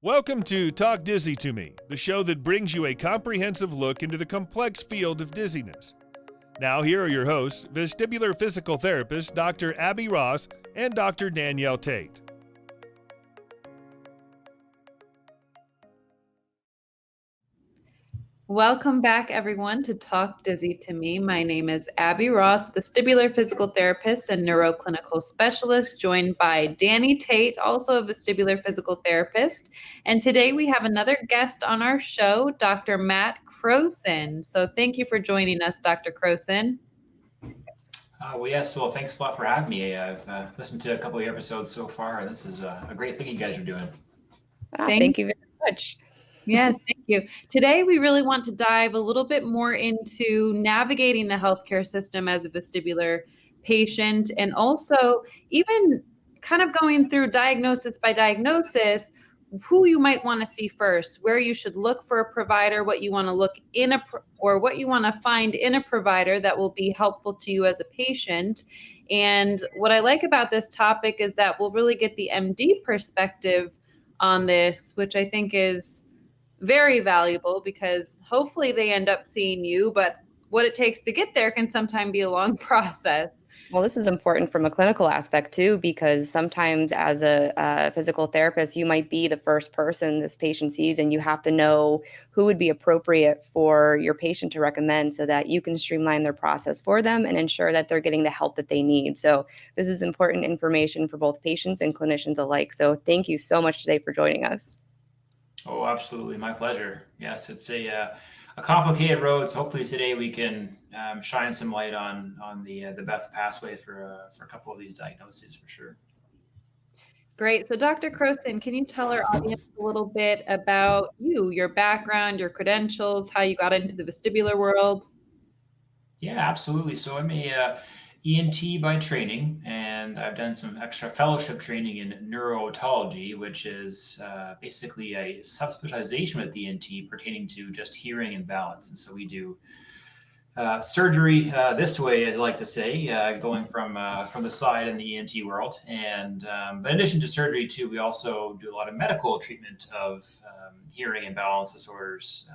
Welcome to Talk Dizzy to Me, the show that brings you a comprehensive look into the complex field of dizziness. Now, here are your hosts, vestibular physical therapist Dr. Abby Ross and Dr. Danielle Tate. Welcome back, everyone, to Talk Dizzy to Me. My name is Abby Ross, vestibular physical therapist and neuroclinical specialist, joined by Danny Tate, also a vestibular physical therapist. And today we have another guest on our show, Dr. Matt Crowson. So thank you for joining us, Dr. Crowson. Well, thanks a lot for having me. I've listened to a couple of your episodes so far, and this is a great thing you guys are doing. Thank you very much. Yes, thank you. Today, we really want to dive a little bit more into navigating the healthcare system as a vestibular patient, and also even kind of going through diagnosis by diagnosis, who you might want to see first, where you should look for a provider, what you want to look in or what you want to find in a provider that will be helpful to you as a patient. And what I like about this topic is that we'll really get the MD perspective on this, which I think is very valuable because hopefully they end up seeing you, but what it takes to get there can sometimes be a long process. Well, this is important from a clinical aspect too, because sometimes as a physical therapist, you might be the first person this patient sees, and you have to know who would be appropriate for your patient to recommend so that you can streamline their process for them and ensure that they're getting the help that they need. So this is important information for both patients and clinicians alike. So thank you so much today for joining us. Oh, absolutely. My pleasure. Yes, it's a complicated road. So hopefully today we can shine some light on the best pathway for a couple of these diagnoses for sure. Great. So Dr. Crowson, can you tell our audience a little bit about you, your background, your credentials, how you got into the vestibular world? Yeah, absolutely. So I'm a ENT by training, and I've done some extra fellowship training in neurotology, which is basically a subspecialization with ENT pertaining to just hearing and balance. And so we do surgery this way, as I like to say, going from the side in the ENT world. And but in addition to surgery too, we also do a lot of medical treatment of hearing and balance disorders.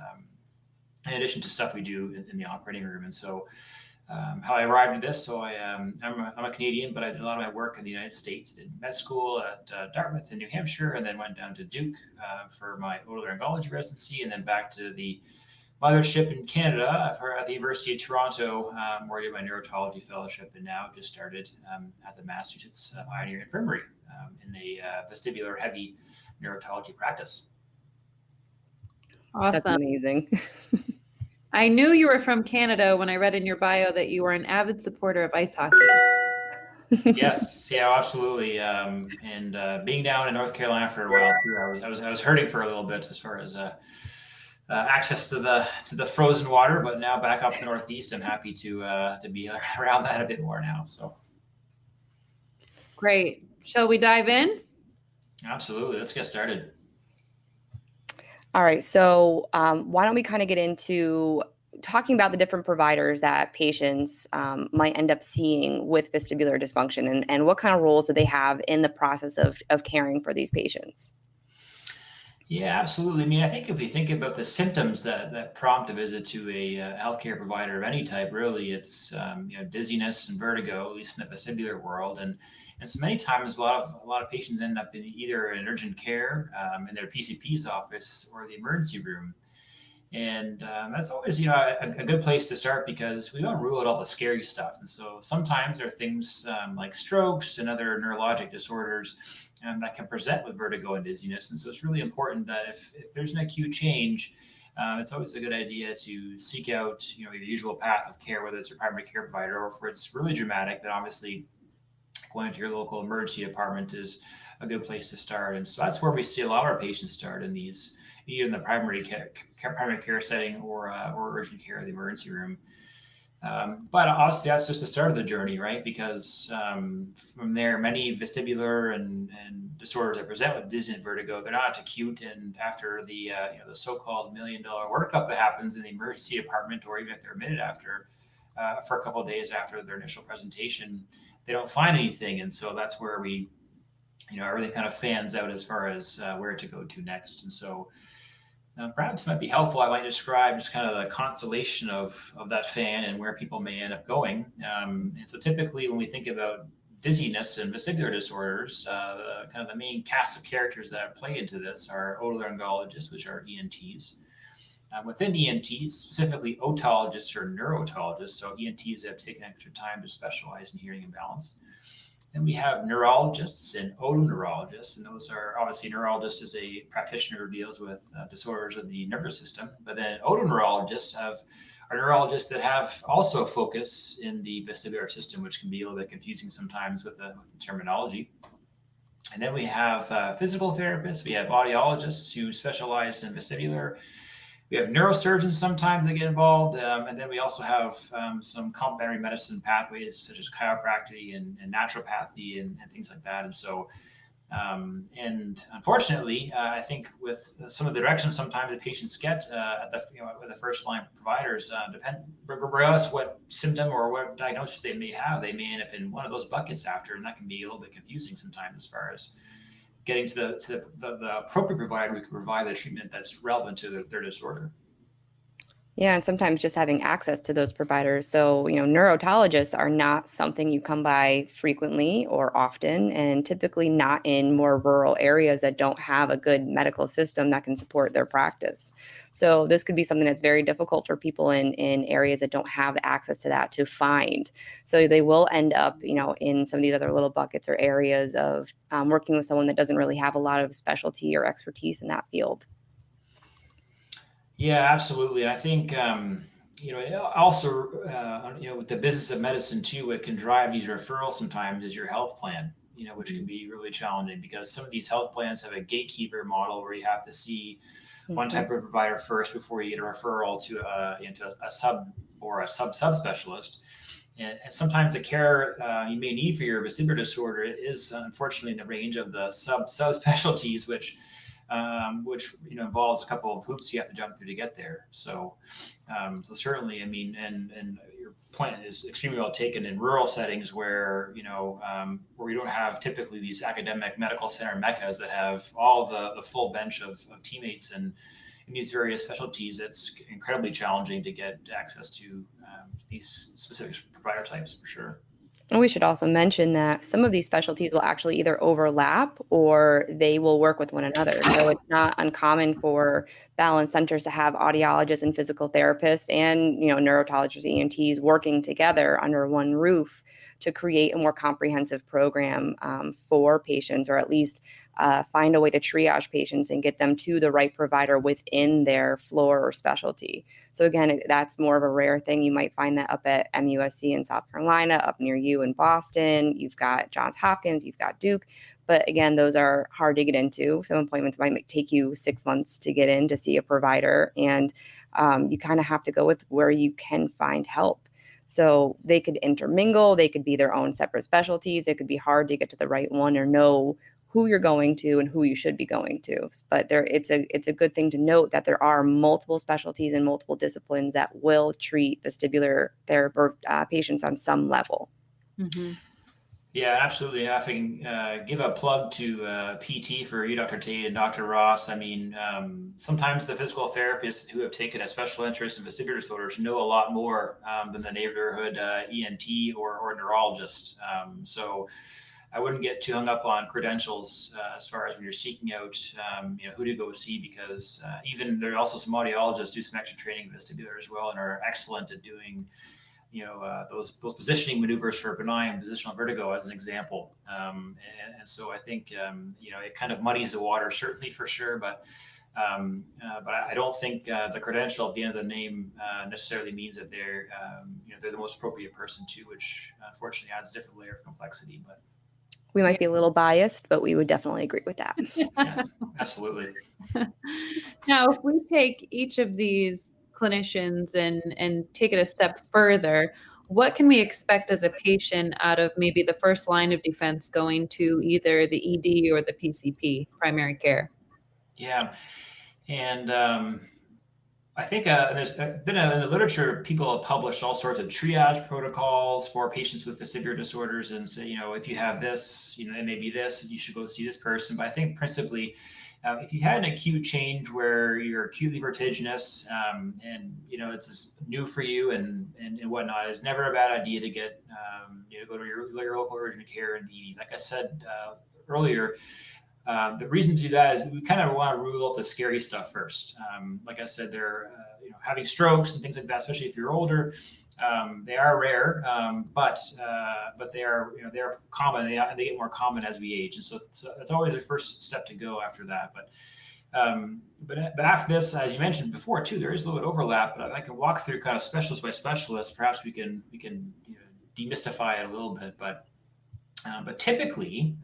In addition to stuff we do in the operating room. And so how I arrived at this, so I'm a Canadian, but I did a lot of my work in the United States. I did med school at Dartmouth in New Hampshire, and then went down to Duke for my otolaryngology residency, and then back to the mothership in Canada at the University of Toronto, where I did my neurotology fellowship, and now just started at the Massachusetts Pioneer Infirmary in a vestibular heavy neurotology practice. Awesome. That's amazing. I knew you were from Canada when I read in your bio that you were an avid supporter of ice hockey. Yes, yeah, absolutely. And being down in North Carolina for a while too, I was hurting for a little bit as far as access to the frozen water, but now back up to the Northeast, I'm happy to be around that a bit more now. So great. Shall we dive in? Absolutely. Let's get started. All right. So why don't we kind of get into talking about the different providers that patients might end up seeing with vestibular dysfunction, and what kind of roles do they have in the process of caring for these patients? Yeah, absolutely. I mean, I think if we think about the symptoms that prompt a visit to a healthcare provider of any type, really, it's dizziness and vertigo, at least in the vestibular world, and so many times a lot of patients end up in either an urgent care in their PCP's office or the emergency room, and that's always a good place to start because we don't rule out all the scary stuff. And so sometimes there are things like strokes and other neurologic disorders that can present with vertigo and dizziness. And so it's really important that if there's an acute change, it's always a good idea to seek out your usual path of care, whether it's your primary care provider or if it's really dramatic, then obviously going to your local emergency department is a good place to start. And so that's where we see a lot of our patients start in these, either in the primary care setting or urgent care, the emergency room. But obviously that's just the start of the journey, right? Because from there, many vestibular and disorders that present with dizziness and vertigo, they're not acute. And after the the so-called $1 million workup that happens in the emergency department, or even if they're admitted after for a couple of days after their initial presentation, they don't find anything. And so that's where we everything kind of fans out as far as where to go to next. And so perhaps it might be helpful. I might describe just kind of the constellation of that fan and where people may end up going. And so typically when we think about dizziness and vestibular disorders, kind of the main cast of characters that play into this are otolaryngologists, which are ENTs. Within ENTs, specifically otologists or neurotologists, so ENTs that have taken extra time to specialize in hearing and balance. And we have neurologists and otoneurologists, and those are obviously neurologist is a practitioner who deals with disorders of the nervous system. But then otoneurologists are neurologists that have also a focus in the vestibular system, which can be a little bit confusing sometimes with the terminology. And then we have physical therapists, we have audiologists who specialize in vestibular. We have neurosurgeons sometimes that get involved, and then we also have some complementary medicine pathways such as chiropractic and naturopathy and things like that. And so, and unfortunately, I think with some of the directions sometimes the patients get at the first line providers, regardless what symptom or what diagnosis they may have, they may end up in one of those buckets after, and that can be a little bit confusing sometimes as far as getting to the appropriate provider who can provide the treatment that's relevant to their disorder. Yeah, and sometimes just having access to those providers. So, neurotologists are not something you come by frequently or often, and typically not in more rural areas that don't have a good medical system that can support their practice. So this could be something that's very difficult for people in areas that don't have access to that to find. So they will end up, in some of these other little buckets or areas of working with someone that doesn't really have a lot of specialty or expertise in that field. Yeah, absolutely. And I think, also, with the business of medicine too, what can drive these referrals sometimes is your health plan, which can be really challenging because some of these health plans have a gatekeeper model where you have to see one type of provider first before you get a referral to a sub or a subspecialist. And sometimes the care you may need for your vestibular disorder is unfortunately in the range of the subspecialties, which involves a couple of hoops you have to jump through to get there. So certainly, and your point is extremely well taken in rural settings where where we don't have typically these academic medical center meccas that have all the full bench of teammates and in these various specialties. It's incredibly challenging to get access to these specific provider types for sure. And we should also mention that some of these specialties will actually either overlap or they will work with one another. So it's not uncommon for balance centers to have audiologists and physical therapists and, neurotologists, ENTs working together under one roof to create a more comprehensive program for patients, or at least find a way to triage patients and get them to the right provider within their floor or specialty. So again, that's more of a rare thing. You might find that up at MUSC in South Carolina, up near you in Boston. You've got Johns Hopkins, you've got Duke. But again, those are hard to get into. Some appointments might take you 6 months to get in to see a provider. And you kind of have to go with where you can find help. So they could intermingle, they could be their own separate specialties. It could be hard to get to the right one or know who you're going to and who you should be going to. But it's a good thing to note that there are multiple specialties and multiple disciplines that will treat vestibular therapy patients on some level. Mm-hmm. Yeah, absolutely. If I can give a plug to PT for you, Dr. Tate and Dr. Ross. Sometimes the physical therapists who have taken a special interest in vestibular disorders know a lot more than the neighborhood ENT or neurologist. So I wouldn't get too hung up on credentials as far as when you're seeking out, who to go see, because even there are also some audiologists do some extra training in vestibular as well and are excellent at doing those positioning maneuvers for benign positional vertigo as an example. And so I think, it kind of muddies the water, certainly for sure, but I don't think the credential at the end of the name necessarily means that they're the most appropriate person to, which unfortunately adds a different layer of complexity. But we might be a little biased, but we would definitely agree with that. Yes, absolutely. Now, if we take each of these clinicians and take it a step further, what can we expect as a patient out of maybe the first line of defense going to either the ED or the PCP, primary care? Yeah. And I think there's been in the literature, people have published all sorts of triage protocols for patients with vestibular disorders and say, if you have this, it may be this, you should go see this person. But I think principally, if you had an acute change where you're acutely vertiginous and, it's new for you and whatnot, it's never a bad idea to get, go to your local urgent care and like I said earlier. The reason to do that is we kind of want to rule out the scary stuff first. Like I said, they're having strokes and things like that, especially if you're older. They are rare, but they are common. They get more common as we age, and so it's always the first step to go after that. But after this, as you mentioned before too, there is a little bit of overlap. But I can walk through kind of specialist by specialist. Perhaps we can demystify it a little bit, but typically,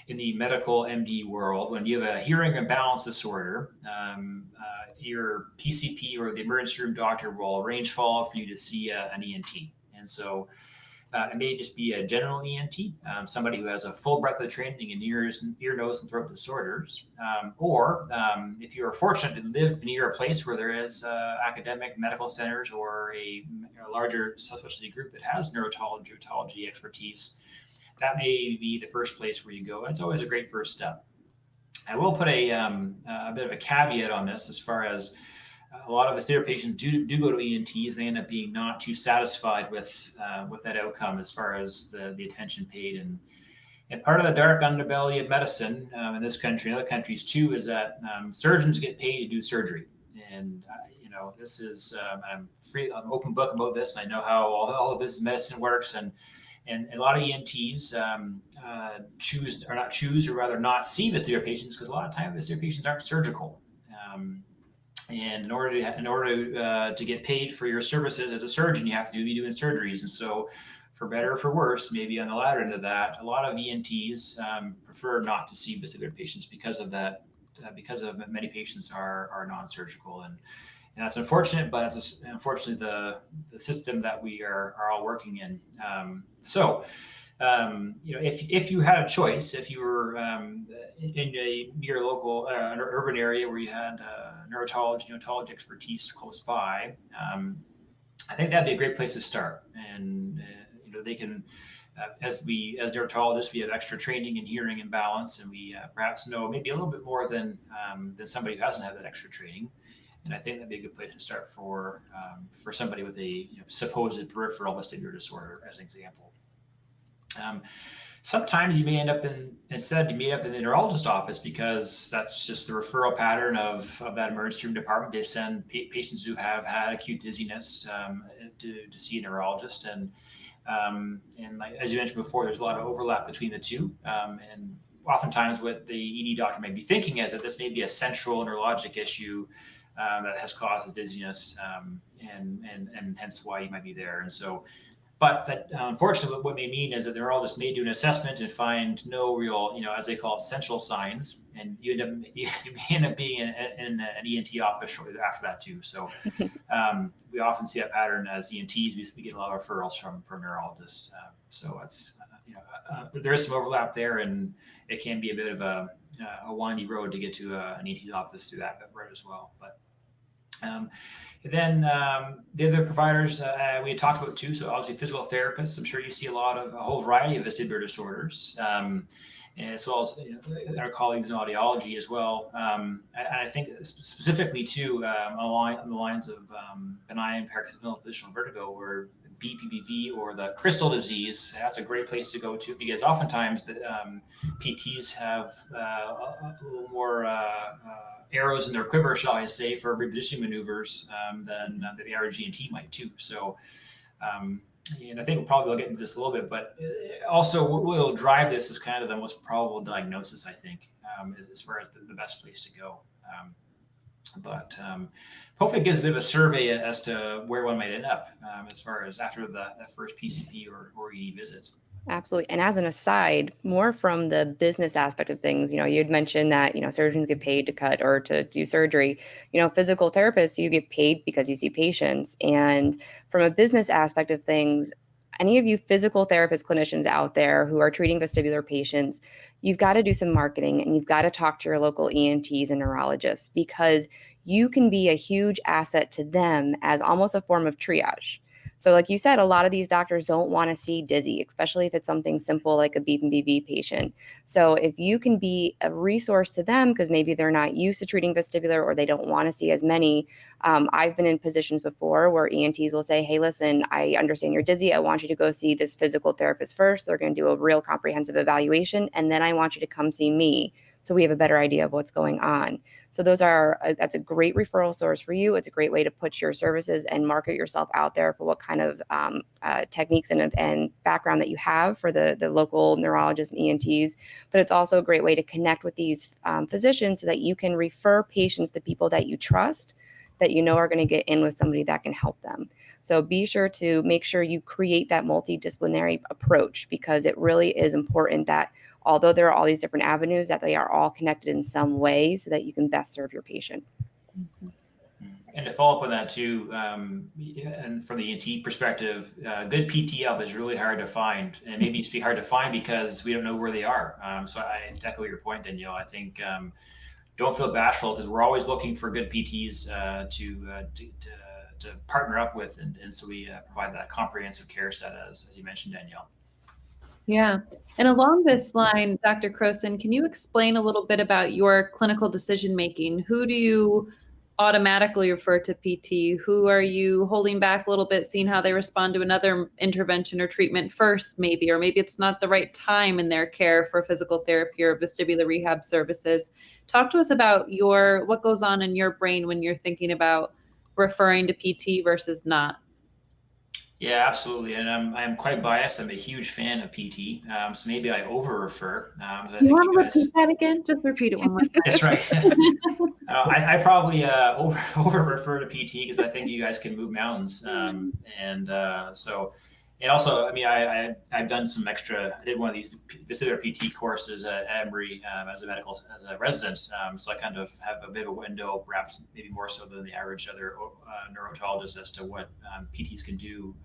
in the medical MD world, when you have a hearing imbalance disorder, your PCP or the emergency room doctor will arrange follow-up for you to see an ENT. And so it may just be a general ENT, somebody who has a full breadth of training in ears, ear, nose, and throat disorders. Or if you're fortunate to live near a place where there is academic medical centers or a larger subspecialty group that has neurotology, otology expertise, that may be the first place where you go. It's always a great first step. I will put a bit of a caveat on this as far as a lot of vestibular patients do go to ENTs. They end up being not too satisfied with that outcome as far as the attention paid. And part of the dark underbelly of medicine in this country and other countries too is that surgeons get paid to do surgery. And this is I'm open book about this. I know how all of this medicine works, and a lot of ENTs choose or rather not see vestibular patients because a lot of times vestibular patients aren't surgical. And in order to get paid for your services as a surgeon, you have to be doing surgeries. And so, for better or for worse, maybe on the latter end of that, a lot of ENTs prefer not to see vestibular patients because of that. Because of many patients are non-surgical, and that's unfortunate, but it's unfortunately the system that we are all working in. If you had a choice, if you were in a near local urban area where you had neurotology, otology expertise close by, I think that'd be a great place to start. And they can, as neurotologists, we have extra training in hearing and balance, and we perhaps know maybe a little bit more than somebody who hasn't had that extra training. And I think that'd be a good place to start for somebody with a supposed peripheral vestibular disorder, as an example. Sometimes you may end up in the neurologist office because that's just the referral pattern of that emergency room department. They send patients who have had acute dizziness to see a neurologist, and like, as you mentioned before, there's a lot of overlap between the two. And oftentimes, what the ED doctor may be thinking is that this may be a central neurologic issue that has caused dizziness, and hence why you might be there. And so. But that, unfortunately, what may mean is that the neurologist may do an assessment and find no real, as they call it, central signs, and you may end up being in an ENT office shortly after that too. So we often see that pattern as ENTs. We get a lot of referrals from neurologists. So it's there is some overlap there, and it can be a bit of a windy road to get to an ENT's office through that route as well. But then the other providers we had talked about too. So obviously physical therapists. I'm sure you see a whole variety of vestibular disorders, as well as our colleagues in audiology as well. And I think specifically too along the lines of benign paroxysmal positional vertigo, or BPPV, or the crystal disease. That's a great place to go to, because oftentimes the PTs have a little more arrows in their quiver, shall I say, for repositioning maneuvers than the average ENT might too. So, and I think we'll probably get into this a little bit, but also what will drive this is kind of the most probable diagnosis, I think, as far as the best place to go. But hopefully it gives a bit of a survey as to where one might end up as far as after that first PCP or ED visit. Absolutely. And as an aside, more from the business aspect of things, you'd mentioned that, surgeons get paid to cut or to do surgery. Physical therapists, you get paid because you see patients. And from a business aspect of things, any of you physical therapist clinicians out there who are treating vestibular patients, you've got to do some marketing and you've got to talk to your local ENTs and neurologists, because you can be a huge asset to them as almost a form of triage. So like you said, a lot of these doctors don't want to see dizzy, especially if it's something simple like a beep and BV patient. So if you can be a resource to them, because maybe they're not used to treating vestibular or they don't want to see as many. I've been in positions before where ENTs will say, hey, listen, I understand you're dizzy. I want you to go see this physical therapist first. They're going to do a real comprehensive evaluation. And then I want you to come see me, so we have a better idea of what's going on. So that's a great referral source for you. It's a great way to put your services and market yourself out there for what kind of techniques and background that you have for the local neurologists and ENTs. But it's also a great way to connect with these physicians so that you can refer patients to people that you trust, that you know are going to get in with somebody that can help them. So be sure to make sure you create that multidisciplinary approach, because it really is important that although there are all these different avenues, that they are all connected in some way so that you can best serve your patient. And to follow up on that too, and from the ENT perspective, good PT help is really hard to find, and maybe it's hard to find because we don't know where they are. So I echo your point, Danielle. I think don't feel bashful, because we're always looking for good PTs to partner up with, and so we provide that comprehensive care set, as you mentioned, Danielle. Yeah. And along this line, Dr. Crowson, can you explain a little bit about your clinical decision making? Who do you automatically refer to PT? Who are you holding back a little bit, seeing how they respond to another intervention or treatment first, maybe, or maybe it's not the right time in their care for physical therapy or vestibular rehab services? Talk to us about what goes on in your brain when you're thinking about referring to PT versus not. Yeah, absolutely. And I'm quite biased. I'm a huge fan of PT. So maybe I over-refer. You want to repeat that again? Just repeat it one more time. That's right. I probably over-refer to PT because I think you guys can move mountains. And also, I mean, I've done some extra. I did one of these vestibular PT courses at Emory as a resident. So I kind of have a bit of a window, perhaps maybe more so than the average other neurologist, as to what PTs can do,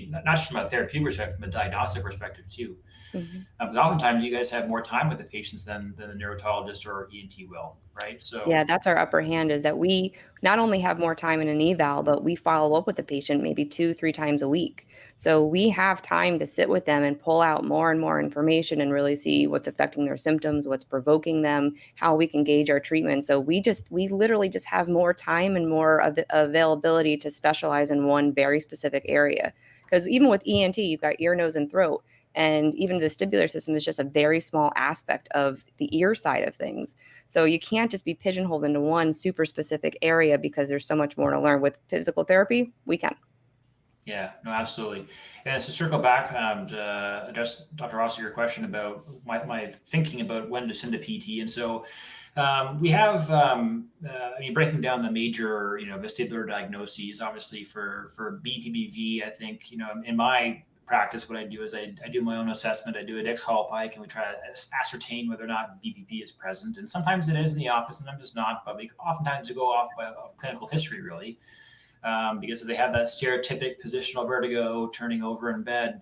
not just from a therapeutic perspective, from a diagnostic perspective too. Mm-hmm. But oftentimes, you guys have more time with the patients than the neurologist or ENT will, right? So yeah, that's our upper hand, is that we not only have more time in an eval, but we follow up with the patient maybe 2-3 times a week. So we have time to sit with them and pull out more and more information and really see what's affecting their symptoms, what's provoking them, how we can gauge our treatment. So we literally just have more time and more availability to specialize in one very specific area. Because even with ENT, you've got ear, nose, and throat. And even the vestibular system is just a very small aspect of the ear side of things. So you can't just be pigeonholed into one super specific area, because there's so much more to learn. With physical therapy, we can. Yeah, no, absolutely. And so circle back to address Dr. Ross, your question about my thinking about when to send a PT. And so we have, breaking down the major, vestibular diagnoses, obviously for BPPV, I think, in my practice, what I do is I do my own assessment. I do a Dix Hall Pike, and we try to ascertain whether or not BPP is present. And sometimes it is in the office, and sometimes it's not. But oftentimes we go off of clinical history, really, because if they have that stereotypic positional vertigo, turning over in bed,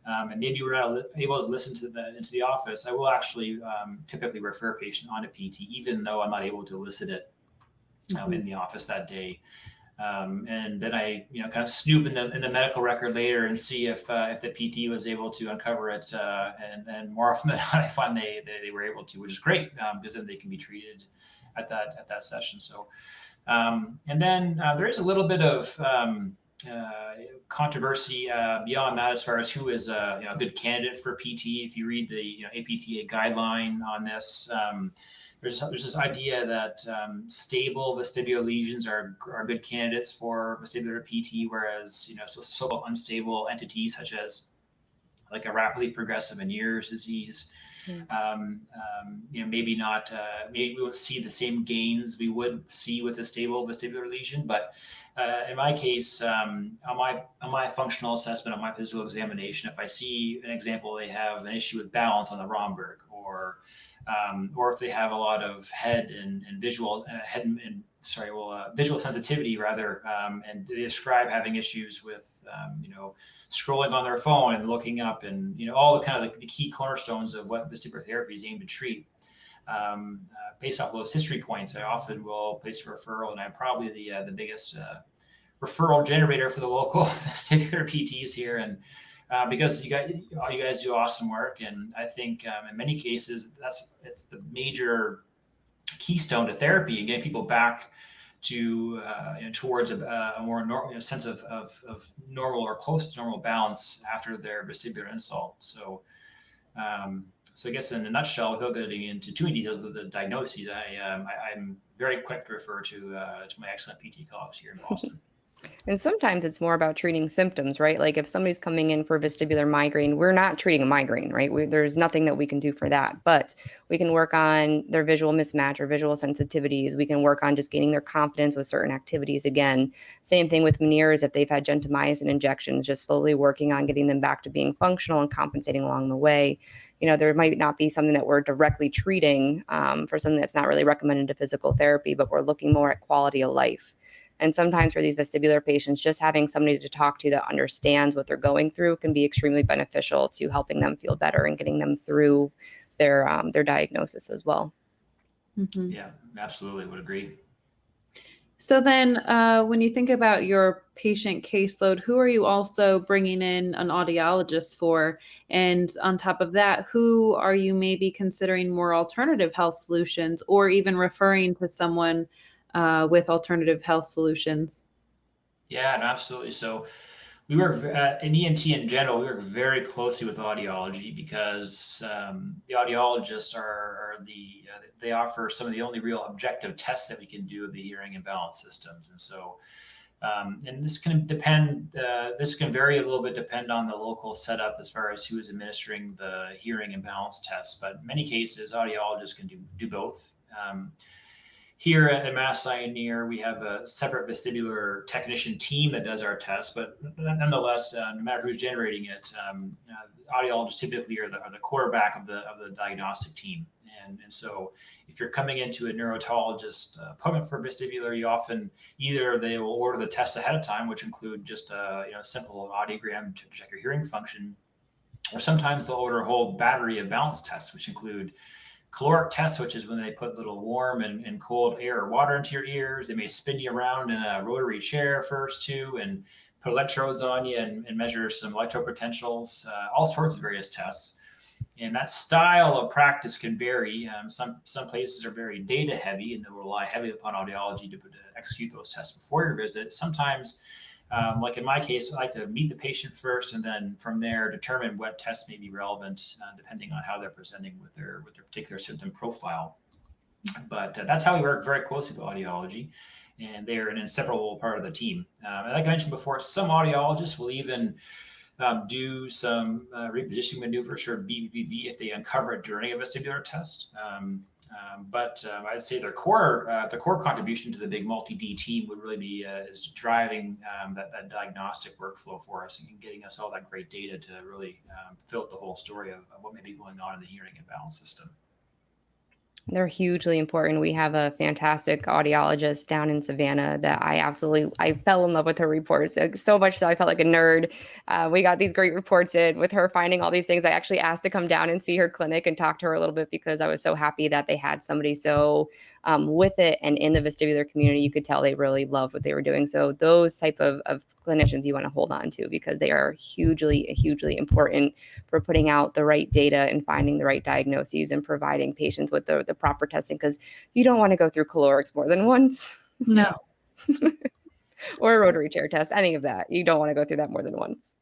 and maybe we're not able to listen to into the office, I will actually typically refer a patient on to PT, even though I'm not able to elicit it in the office that day. And then I, kind of snoop in the medical record later and see if the PT was able to uncover it. And more often than not, I find they were able to, which is great, because then they can be treated at that session. So, and then there is a little bit of controversy beyond that as far as who is a good candidate for PT. If you read the APTA guideline on this, there's this idea that stable vestibular lesions are good candidates for vestibular PT, whereas so unstable entities such as like a rapidly progressive Meniere's disease, maybe not. Maybe we won't see the same gains we would see with a stable vestibular lesion, but in my case, on my functional assessment, on my physical examination, if I see an example, they have an issue with balance on the Romberg, or if they have a lot of head and visual visual sensitivity rather, and they describe having issues with scrolling on their phone and looking up, and all the kind of like the key cornerstones of what vestibular therapy is aimed to treat. Based off those history points, I often will place a referral, and I'm probably the biggest referral generator for the local vestibular PTs here, and because you guys do awesome work, and I think in many cases it's the major keystone to therapy and getting people back to towards a more normal sense of normal or close to normal balance after their vestibular insult. So I guess in a nutshell, without getting into too many details with the diagnoses, I'm very quick to refer to my excellent PT colleagues here in Boston. And sometimes it's more about treating symptoms, right? Like if somebody's coming in for vestibular migraine, we're not treating a migraine, right? There's nothing that we can do for that, but we can work on their visual mismatch or visual sensitivities. We can work on just gaining their confidence with certain activities. Again, same thing with Meniere's if they've had gentamicin injections, just slowly working on getting them back to being functional and compensating along the way. There might not be something that we're directly treating for something that's not really recommended to physical therapy, but we're looking more at quality of life. And sometimes for these vestibular patients, just having somebody to talk to that understands what they're going through can be extremely beneficial to helping them feel better and getting them through their diagnosis as well. Mm-hmm. Yeah, absolutely, would agree. So then when you think about your patient caseload, who are you also bringing in an audiologist for? And on top of that, who are you maybe considering more alternative health solutions, or even referring to someone with alternative health solutions? Yeah, no, absolutely. So we work in ENT in general. We work very closely with audiology because the audiologists they offer some of the only real objective tests that we can do of the hearing and balance systems. And so, and this can depend. This can vary a little bit, depend on the local setup as far as who is administering the hearing and balance tests. But in many cases, audiologists can do both. Here at Mass Eye and Near, we have a separate vestibular technician team that does our tests, but nonetheless, no matter who's generating it, audiologists typically are the quarterback of the diagnostic team. And so if you're coming into a neurotologist appointment for vestibular, you often either they will order the tests ahead of time, which include just a simple audiogram to check your hearing function, or sometimes they'll order a whole battery of balance tests, which include caloric tests, which is when they put little warm and cold air or water into your ears. They may spin you around in a rotary chair first too, and put electrodes on you and measure some electropotentials, all sorts of various tests. And that style of practice can vary. Some places are very data heavy and they'll rely heavily upon audiology to execute those tests before your visit. Sometimes, like in my case, I like to meet the patient first, and then from there determine what tests may be relevant, depending on how they're presenting with their particular symptom profile. But that's how we work very closely with audiology, and they're an inseparable part of the team. And like I mentioned before, some audiologists will even do some repositioning maneuvers or BBV if they uncover it during a vestibular test. But I'd say their core contribution to the big multi-D team would really be is driving that diagnostic workflow for us and getting us all that great data to really fill out the whole story of what may be going on in the hearing and balance system. They're hugely important. We have a fantastic audiologist down in Savannah that I fell in love with her reports so much so I felt like a nerd. We got these great reports in with her finding all these things. I actually asked to come down and see her clinic and talk to her a little bit because I was so happy that they had somebody so with it, and in the vestibular community, you could tell they really loved what they were doing. So those type of clinicians you want to hold on to because they are hugely important for putting out the right data and finding the right diagnoses and providing patients with the proper testing, because you don't want to go through calorics more than once. No. Or a rotary chair test, any of that. You don't want to go through that more than once.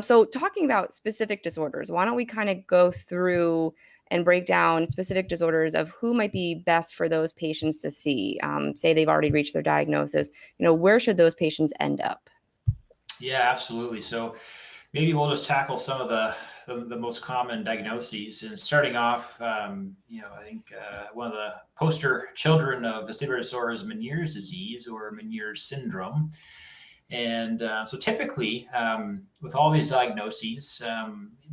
So talking about specific disorders, why don't we kind of go through and break down specific disorders of who might be best for those patients to see. Say they've already reached their diagnosis, where should those patients end up? Yeah, absolutely. So maybe we'll just tackle some of the most common diagnoses. And starting off, I think one of the poster children of vestibular disorder is Meniere's disease or Meniere's syndrome. And so typically, with all these diagnoses,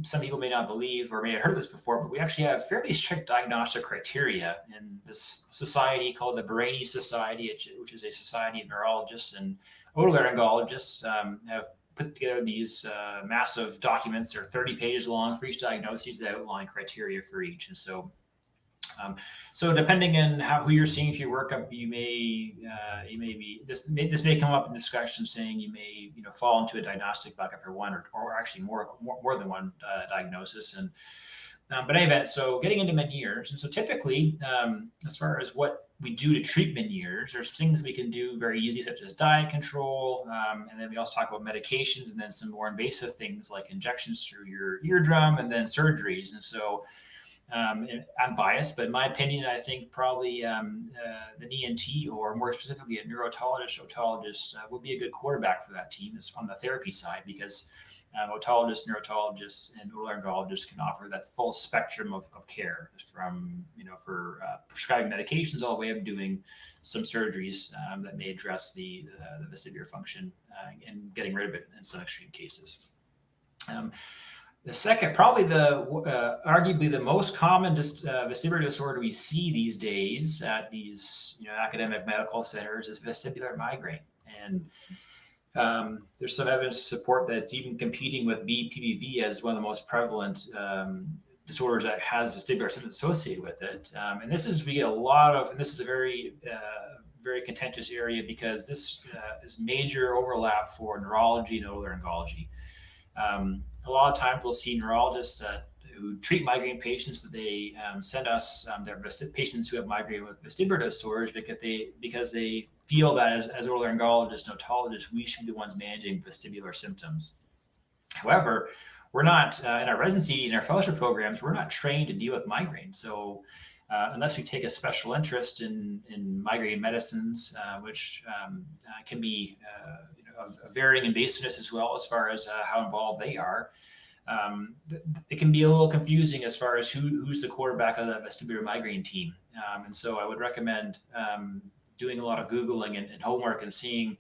some people may not believe or may have heard this before, but we actually have fairly strict diagnostic criteria in this society called the Brainy Society, which is a society of neurologists and otolaryngologists have put together these massive documents. They're 30 pages long for each diagnosis that outline criteria for each. And so depending on who you're seeing for your workup, you may be this may come up in discussion, saying you may fall into a diagnostic bucket for one or actually more than one diagnosis. And but anyway, so getting into Meniere's, and so typically, as far as what we do to treat Meniere's, there's things we can do very easy, such as diet control, and then we also talk about medications, and then some more invasive things like injections through your eardrum, and then surgeries. And so I'm biased, but in my opinion, I think probably an ENT, or more specifically a otologist would be a good quarterback for that team is on the therapy side, because otologists, neurotologists, and otolaryngologists can offer that full spectrum of care, from for prescribing medications all the way up doing some surgeries that may address the vestibular function and getting rid of it in some extreme cases. The second, probably arguably the most common vestibular disorder we see these days at these academic medical centers is vestibular migraine. And there's some evidence to support that it's even competing with BPPV as one of the most prevalent disorders that has vestibular symptoms associated with it. And this is, we get a lot of, and this is a very contentious area, because this is major overlap for neurology and otolaryngology. A lot of times we'll see neurologists who treat migraine patients, but they send us their patients who have migraine with vestibular disorders because they feel that as otolaryngologists and otologists, we should be the ones managing vestibular symptoms. However, we're not, in our residency, in our fellowship programs, we're not trained to deal with migraine. So unless we take a special interest in migraine medicines, which can be of varying invasiveness as well as far as how involved they are, it can be a little confusing as far as who's the quarterback of that vestibular migraine team. And so I would recommend doing a lot of Googling and homework and seeing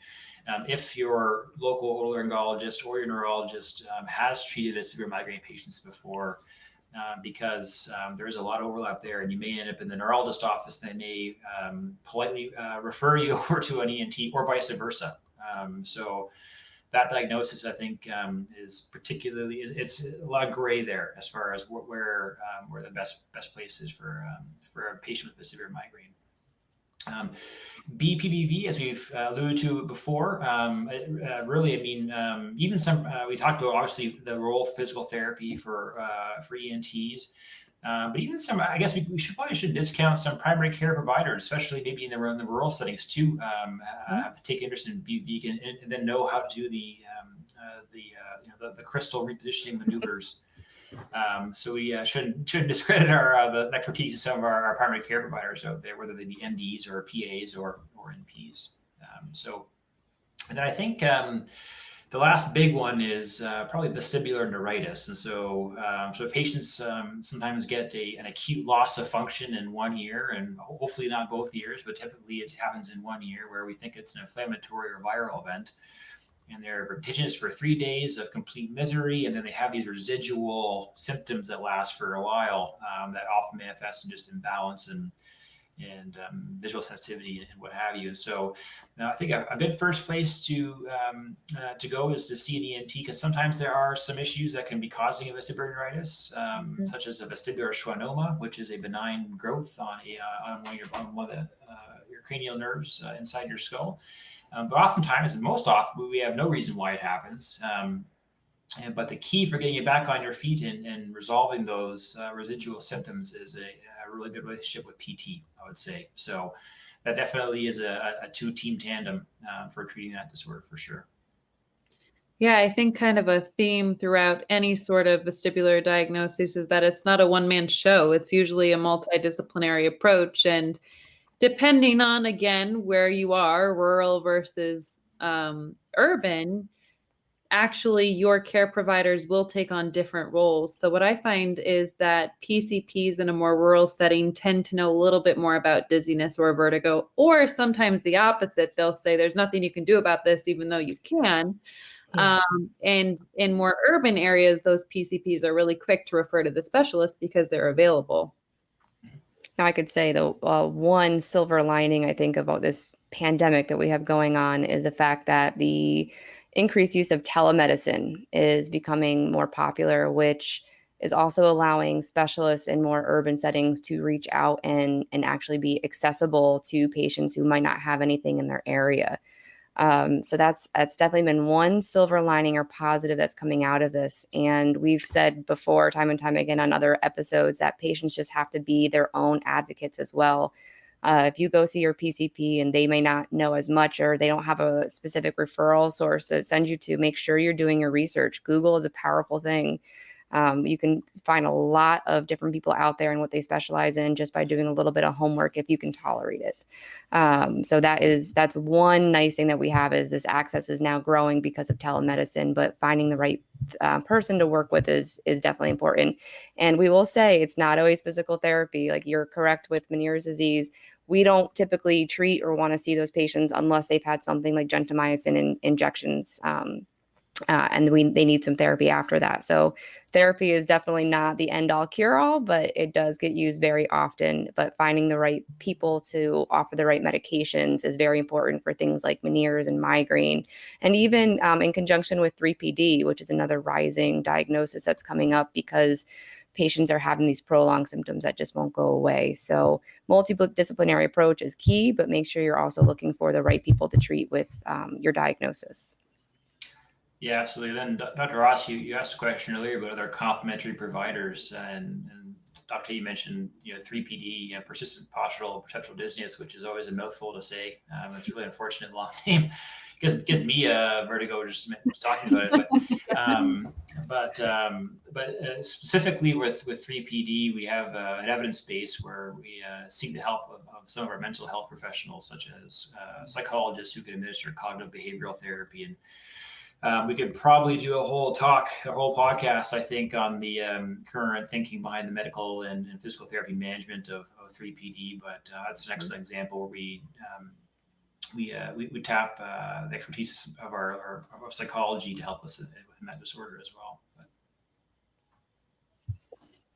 if your local otolaryngologist or your neurologist has treated vestibular migraine patients before, because there's a lot of overlap there, and you may end up in the neurologist office. They may politely refer you over to an ENT or vice versa. So that diagnosis, I think, is particularly, it's a lot of gray there as far as where the best place is for a patient with vestibular migraine. BPPV, as we've alluded to before, really, I mean, even some, we talked about obviously the role of physical therapy for ENTs, but even some, I guess we probably should discount some primary care providers, especially maybe in the rural settings too, take interest in BPPV and then know how to do the crystal repositioning maneuvers. So we shouldn't discredit the expertise of some of our primary care providers out there, whether they be MDs or PAs or NPs. And then I think the last big one is probably vestibular neuritis. And so patients sometimes get an acute loss of function in one ear, and hopefully not both ears, but typically it happens in one ear, where we think it's an inflammatory or viral event. And they're vertiginous for 3 days of complete misery, and then they have these residual symptoms that last for a while, that often manifest in just imbalance and visual sensitivity and what have you. And so I think a good first place to go is to see an ENT, because sometimes there are some issues that can be causing a vestibular neuritis, such as a vestibular schwannoma, which is a benign growth on one of your cranial nerves inside your skull. But oftentimes, and most often, we have no reason why it happens. But the key for getting you back on your feet and resolving those residual symptoms is a really good relationship with PT, I would say. So that definitely is a two-team tandem for treating that disorder for sure. Yeah, I think kind of a theme throughout any sort of vestibular diagnosis is that it's not a one-man show. It's usually a multidisciplinary approach. And depending on, again, where you are, rural versus urban, actually your care providers will take on different roles. So what I find is that PCPs in a more rural setting tend to know a little bit more about dizziness or vertigo, or sometimes the opposite. They'll say there's nothing you can do about this, even though you can. Yeah. And in more urban areas, those PCPs are really quick to refer to the specialist because they're available. Now, I could say the one silver lining I think about this pandemic that we have going on is the fact that the increased use of telemedicine is becoming more popular, which is also allowing specialists in more urban settings to reach out and actually be accessible to patients who might not have anything in their area. So that's definitely been one silver lining or positive that's coming out of this. And we've said before, time and time again on other episodes, that patients just have to be their own advocates as well. If you go see your PCP and they may not know as much, or they don't have a specific referral source to send you to, make sure you're doing your research. Google is a powerful thing. You can find a lot of different people out there and what they specialize in just by doing a little bit of homework if you can tolerate it. So that's one nice thing that we have, is this access is now growing because of telemedicine, but finding the right person to work with is definitely important. And we will say it's not always physical therapy. Like, you're correct with Meniere's disease. We don't typically treat or want to see those patients unless they've had something like gentamicin injections. And they need some therapy after that. So therapy is definitely not the end all cure all, but it does get used very often. But finding the right people to offer the right medications is very important for things like Meniere's and migraine, and even in conjunction with 3PD, which is another rising diagnosis that's coming up because patients are having these prolonged symptoms that just won't go away. So multidisciplinary approach is key, but make sure you're also looking for the right people to treat with your diagnosis. Yeah, absolutely. Then Dr. Ross, you asked a question earlier about other complementary providers, and Dr. you mentioned 3PD, persistent postural perceptual dizziness, which is always a mouthful to say. It's a really unfortunate long name. Gives me a vertigo just talking about it. But specifically with 3PD, we have an evidence base where we seek the help of some of our mental health professionals, such as psychologists who can administer cognitive behavioral therapy. And we could probably do a whole podcast, I think, on the current thinking behind the medical and physical therapy management of 3PD. But that's an excellent example where we tap the expertise of our psychology to help us within that disorder as well.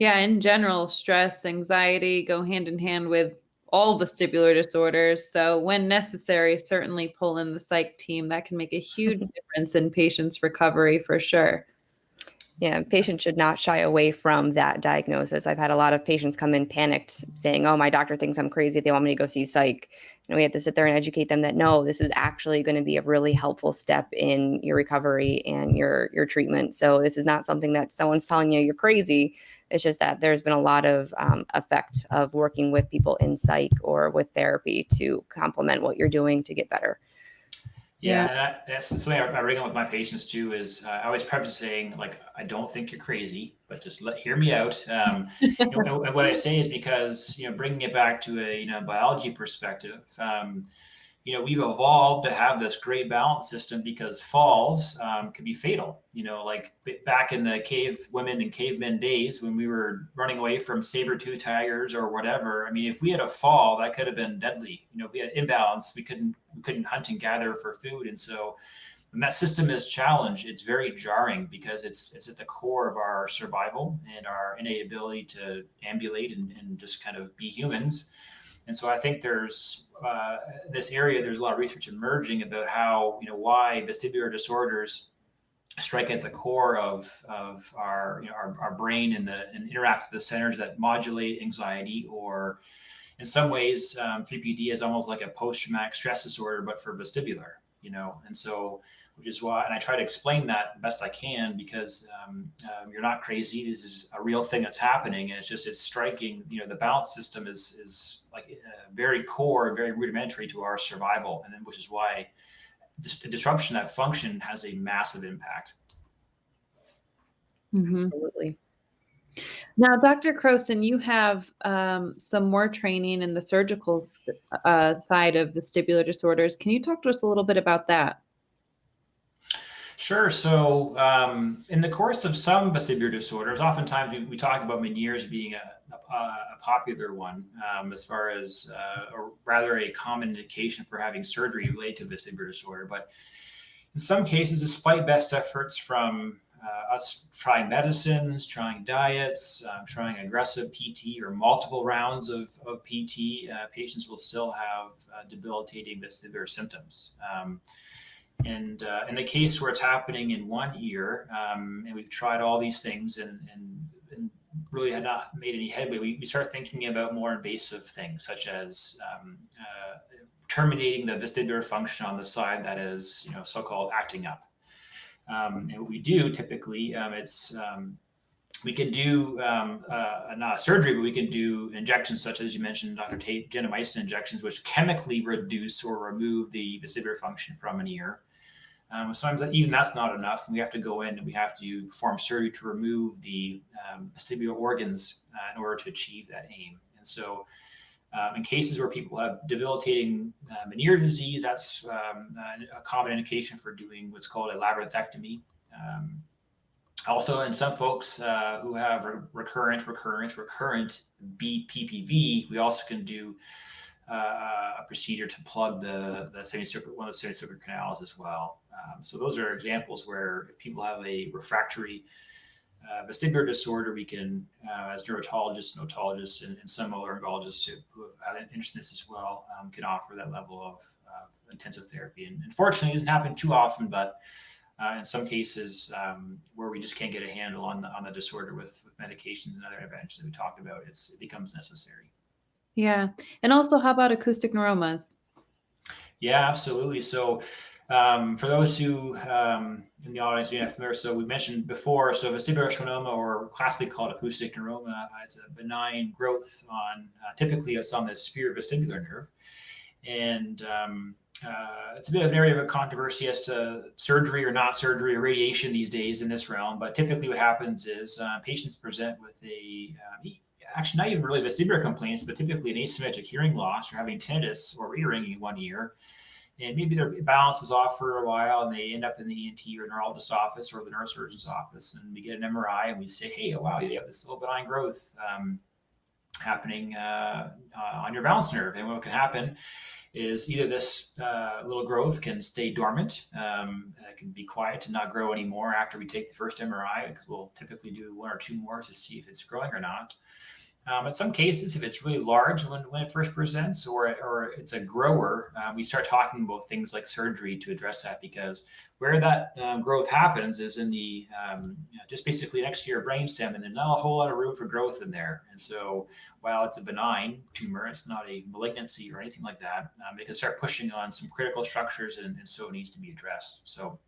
Yeah, in general, stress, anxiety go hand in hand with all vestibular disorders. So when necessary, certainly pull in the psych team. That can make a huge difference in patients' recovery for sure. Yeah, patients should not shy away from that diagnosis. I've had a lot of patients come in panicked saying, oh, my doctor thinks I'm crazy. They want me to go see psych. And we have to sit there and educate them that, no, this is actually going to be a really helpful step in your recovery and your treatment. So this is not something that someone's telling you you're crazy. It's just that there's been a lot of effect of working with people in psych or with therapy to complement what you're doing to get better. Yeah, and that's something I bring up with my patients too. Is I always preface saying, like, I don't think you're crazy, but just hear me out. And what I say is because bringing it back to a biology perspective, we've evolved to have this great balance system because falls can be fatal. Like back in the cave women and cavemen days when we were running away from saber-tooth tigers or whatever. I mean, if we had a fall, that could have been deadly. If we had imbalance, we couldn't hunt and gather for food. And so when that system is challenged, it's very jarring because it's at the core of our survival and our innate ability to ambulate and just kind of be humans. And so I think there's this area, there's a lot of research emerging about how, why vestibular disorders strike at the core of our brain and interact with the centers that modulate anxiety, or in some ways, 3PD is almost like a post-traumatic stress disorder, but for vestibular, and so, which is why, and I try to explain that best I can, because you're not crazy. This is a real thing that's happening. And it's striking, the balance system is like very core, very rudimentary to our survival. And then, which is why disruption of that function has a massive impact. Mm-hmm. Absolutely. Now, Dr. Crowson, you have some more training in the surgical side of vestibular disorders. Can you talk to us a little bit about that? Sure. So, in the course of some vestibular disorders, oftentimes we talked about Meniere's being a popular one, as far as, or rather a common indication for having surgery related to vestibular disorder. But in some cases, despite best efforts from us trying medicines, trying diets, trying aggressive PT or multiple rounds of PT, patients will still have debilitating vestibular symptoms. And in the case where it's happening in one ear, and we've tried all these things and really had not made any headway, we start thinking about more invasive things, such as terminating the vestibular function on the side that is, so-called acting up. And what we do typically, we can do not a surgery, but we can do injections such as you mentioned, Dr. Tate, gentamicin injections, which chemically reduce or remove the vestibular function from an ear. Sometimes even that's not enough. We have to go in and we have to perform surgery to remove the vestibular organs in order to achieve that aim. And so in cases where people have debilitating Meniere disease, that's a common indication for doing what's called a labyrinthectomy. Also, in some folks who have recurrent BPPV, we also can do a procedure to plug one of the semicircular canals as well. So those are examples where if people have a refractory vestibular disorder, we can, as dermatologists and otologists and some otolaryngologists who have an interest in this as well, can offer that level of intensive therapy. And unfortunately, it doesn't happen too often, but in some cases where we just can't get a handle on the disorder with medications and other interventions that we talked about, it becomes necessary. Yeah. And also, how about acoustic neuromas? Yeah, absolutely. So for those who in the audience may not familiar, so we mentioned before, so vestibular schwannoma, or classically called acoustic neuroma, it's a benign growth on, typically it's on the superior vestibular nerve. And it's a bit of an area of controversy as to surgery or not surgery or radiation these days in this realm. But typically what happens is patients present with actually not even really vestibular complaints, but typically an asymmetric hearing loss or having tinnitus or re-ringing in one ear. And maybe their balance was off for a while and they end up in the ENT or neurologist's office or the neurosurgeon's office. And we get an MRI and we say, hey, oh, wow, you have this little benign growth happening on your balance nerve. And what can happen is either this little growth can stay dormant, that can be quiet to not grow anymore after we take the first MRI, because we'll typically do one or two more to see if it's growing or not. In some cases, if it's really large when it first presents, or it's a grower, we start talking about things like surgery to address that, because where that growth happens is in the just basically next to your brainstem, and there's not a whole lot of room for growth in there. And so while it's a benign tumor, it's not a malignancy or anything like that. It can start pushing on some critical structures, and so it needs to be addressed. So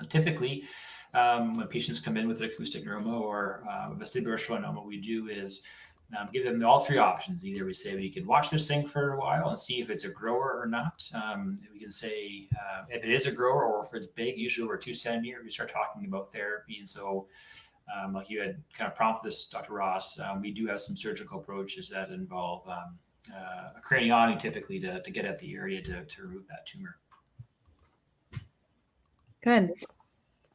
typically, when patients come in with an acoustic neuroma or vestibular schwannoma, what we do is give them all three options. Either we say we can watch this thing for a while and see if it's a grower or not. We can say if it is a grower or if it's big, usually over 2 centimeters, we start talking about therapy. And so like you had kind of prompted this, Dr. Ross, we do have some surgical approaches that involve a craniotomy typically to get at the area to remove that tumor. Good.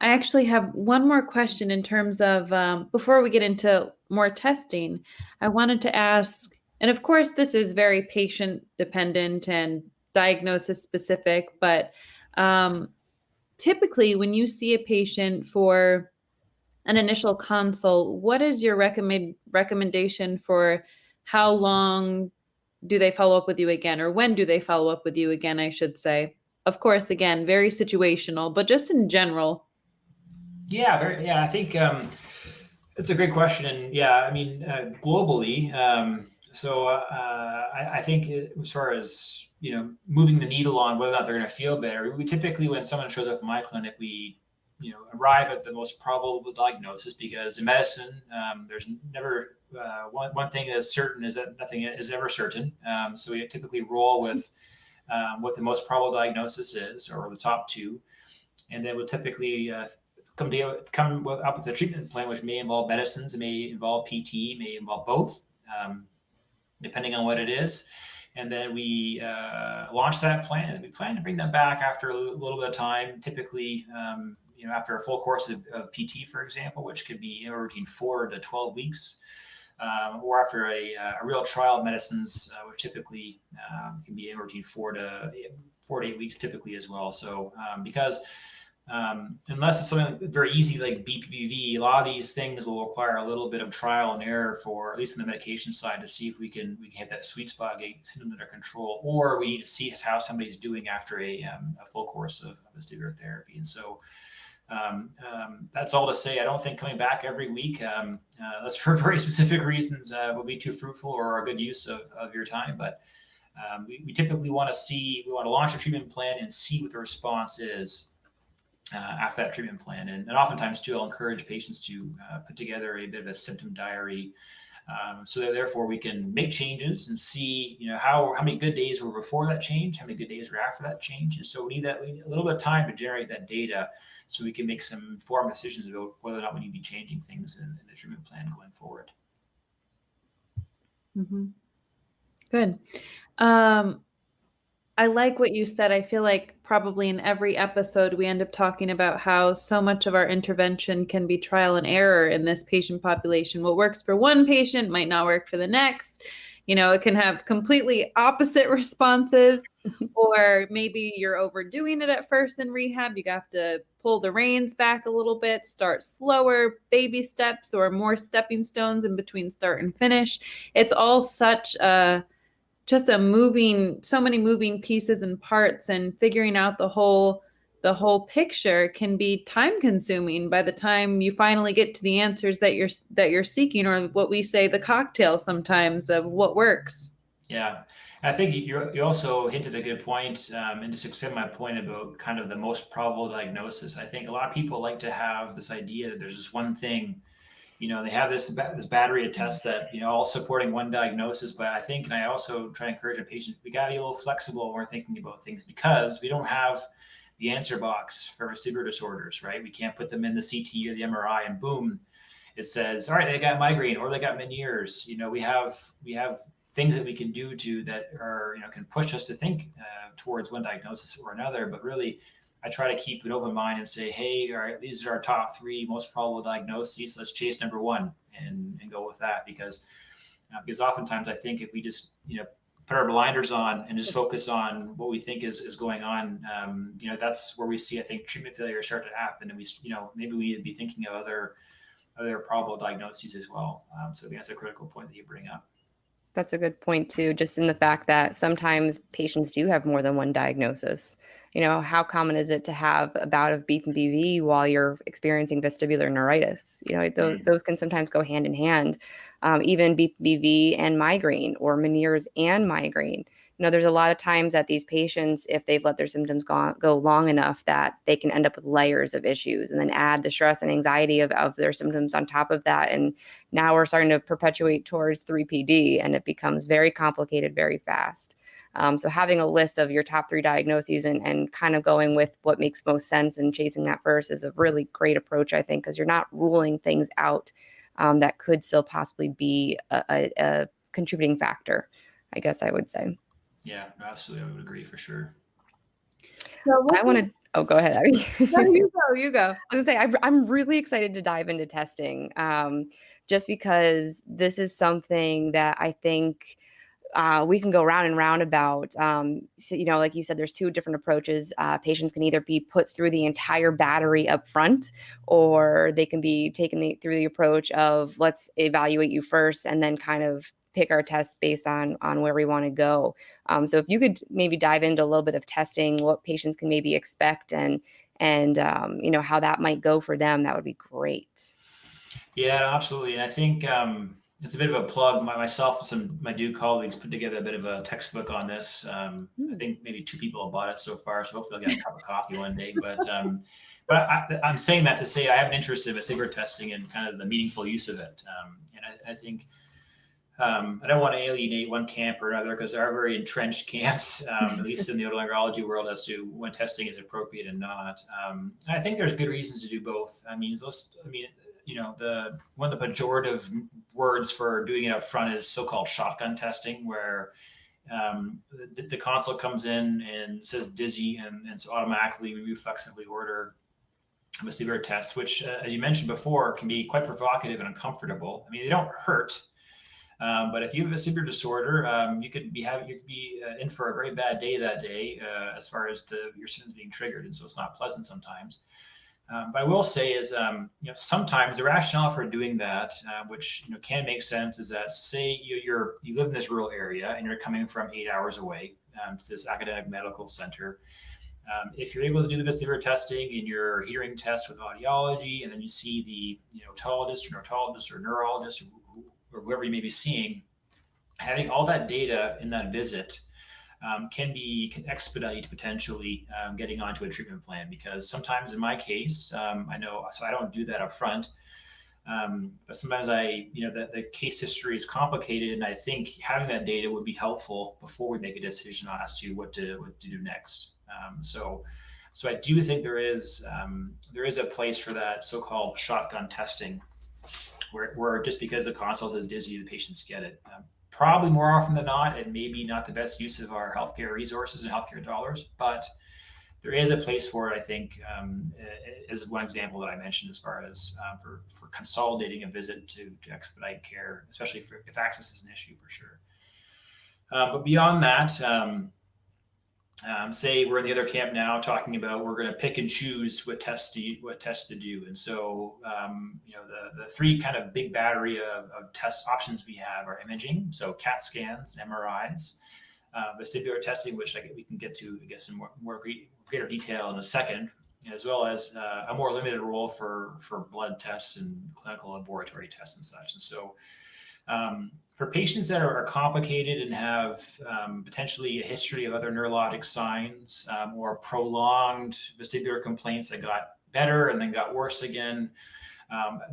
I actually have one more question in terms of, before we get into more testing, I wanted to ask, and of course, this is very patient dependent and diagnosis specific, but typically when you see a patient for an initial consult, what is your recommendation for how long do they follow up with you again, or when do they follow up with you again, I should say? Of course, again, very situational, but just in general. Yeah, I think it's a great question. And yeah, I mean, globally, I think as far as, moving the needle on whether or not they're going to feel better, we typically, when someone shows up in my clinic, we, arrive at the most probable diagnosis, because in medicine, there's never one thing that is certain is that nothing is ever certain. So we typically roll with what the most probable diagnosis is, or the top two. And then we'll typically come up with a treatment plan, which may involve medicines, it may involve PT, may involve both, depending on what it is. And then we launch that plan, and we plan to bring them back after a little bit of time, typically, after a full course of PT, for example, which could be anywhere between 4 to 12 weeks, or after a real trial of medicines, which typically can be anywhere between 4 to 8 weeks typically as well. So because unless it's something very easy like BPPV, a lot of these things will require a little bit of trial and error, for at least on the medication side, to see if we can hit that sweet spot, get symptoms under control, or we need to see how somebody's doing after a full course of vestibular therapy. And so that's all to say. I don't think coming back every week, unless for very specific reasons, will be too fruitful or a good use of your time. But we typically want to launch a treatment plan and see what the response is after that treatment plan. And oftentimes too, I'll encourage patients to put together a bit of a symptom diary, so that therefore we can make changes and see, how many good days were before that change, how many good days were after that change. And so we need a little bit of time to generate that data, so we can make some informed decisions about whether or not we need to be changing things in the treatment plan going forward. Mm-hmm. Good. I like what you said. I feel like probably in every episode we end up talking about how so much of our intervention can be trial and error in this patient population. What works for one patient might not work for the next. It can have completely opposite responses, or maybe you're overdoing it at first in rehab. You have to pull the reins back a little bit, start slower, baby steps, or more stepping stones in between start and finish. It's all such so many moving pieces and parts, and figuring out the whole picture can be time consuming by the time you finally get to the answers that you're seeking, or what we say, the cocktail sometimes of what works. Yeah. I think you also hinted a good point, and just to extend my point about kind of the most probable diagnosis. I think a lot of people like to have this idea that there's just one thing. They have this battery of tests that, all supporting one diagnosis. But I think, and I also try to encourage a patient, we got to be a little flexible when we're thinking about things, because we don't have the answer box for vestibular disorders, right? We can't put them in the CT or the MRI and boom, it says, all right, they got migraine or they got Meniere's. We have things that we can do that are, can push us to think towards one diagnosis or another. But really, I try to keep an open mind and say, hey, all right, these are our top 3 most probable diagnoses. Let's chase number 1 and go with that. Because oftentimes I think if we just, put our blinders on and just focus on what we think is going on, that's where we see, I think, treatment failure start to happen. And we, maybe we need to be thinking of other probable diagnoses as well. So I think that's a critical point that you bring up. That's a good point too, just in the fact that sometimes patients do have more than one diagnosis. How common is it to have a bout of BPPV while you're experiencing vestibular neuritis? Those can sometimes go hand in hand. Even BPPV and migraine, or Meniere's and migraine. There's a lot of times that these patients, if they've let their symptoms go long enough, that they can end up with layers of issues, and then add the stress and anxiety of their symptoms on top of that. And now we're starting to perpetuate towards 3PD, and it becomes very complicated very fast. So having a list of your top 3 diagnoses and kind of going with what makes most sense and chasing that first is a really great approach, I think, because you're not ruling things out that could still possibly be a contributing factor, I guess I would say. Yeah, absolutely. I would agree for sure. So I want to. Oh, go ahead, Abby. No, you go. I was gonna say I'm really excited to dive into testing, just because this is something that I think we can go round and round about. So, like you said, there's 2 different approaches. Patients can either be put through the entire battery up front, or they can be taken through the approach of, let's evaluate you first and then kind of pick our tests based on where we want to go. So if you could maybe dive into a little bit of testing, what patients can maybe expect, and how that might go for them, that would be great. Yeah, absolutely. And I think it's a bit of a plug. Myself and some of my Duke colleagues put together a bit of a textbook on this. I think maybe 2 people have bought it so far, so hopefully I'll get a cup of coffee one day. But I'm saying that to say I have an interest in vestibular testing and kind of the meaningful use of it. And I think I don't want to alienate one camp or another, because there are very entrenched camps, at least in the otolaryngology world, as to when testing is appropriate and not. I think there's good reasons to do both. One of the pejorative words for doing it up front is so-called shotgun testing, where the consult comes in and says dizzy, and so automatically we reflexively order vestibular tests, which, as you mentioned before, can be quite provocative and uncomfortable. I mean, they don't hurt, but if you have a vestibular disorder, you could be in for a very bad day that day as far as your symptoms being triggered, and so it's not pleasant sometimes. But I will say is, sometimes the rationale for doing that, which can make sense, is that say you live in this rural area and you're coming from 8 hours away to this academic medical center. If you're able to do the vestibular testing in your hearing test with audiology, and then you see the otologist or neurologist or whoever you may be seeing, having all that data in that visit can expedite potentially getting onto a treatment plan. Because sometimes in my case, I know, so I don't do that up front, but sometimes the case history is complicated, and I think having that data would be helpful before we make a decision as to what to do next. So I do think there is a place for that so-called shotgun testing, where just because the consult is dizzy, the patients get it. Probably more often than not, it may be not the best use of our healthcare resources and healthcare dollars, but there is a place for it, I think, is one example that I mentioned as far as for consolidating a visit to expedite care, especially if access is an issue, for sure. But beyond that, say we're in the other camp now talking about we're going to pick and choose what tests to do. And so, the three kind of big battery of test options we have are imaging, so CAT scans, MRIs, vestibular testing, which we can get to, I guess, in more greater detail in a second, as well as a more limited role for blood tests and clinical laboratory tests and such. And so, for patients that are complicated and have potentially a history of other neurologic signs or prolonged vestibular complaints that got better and then got worse again,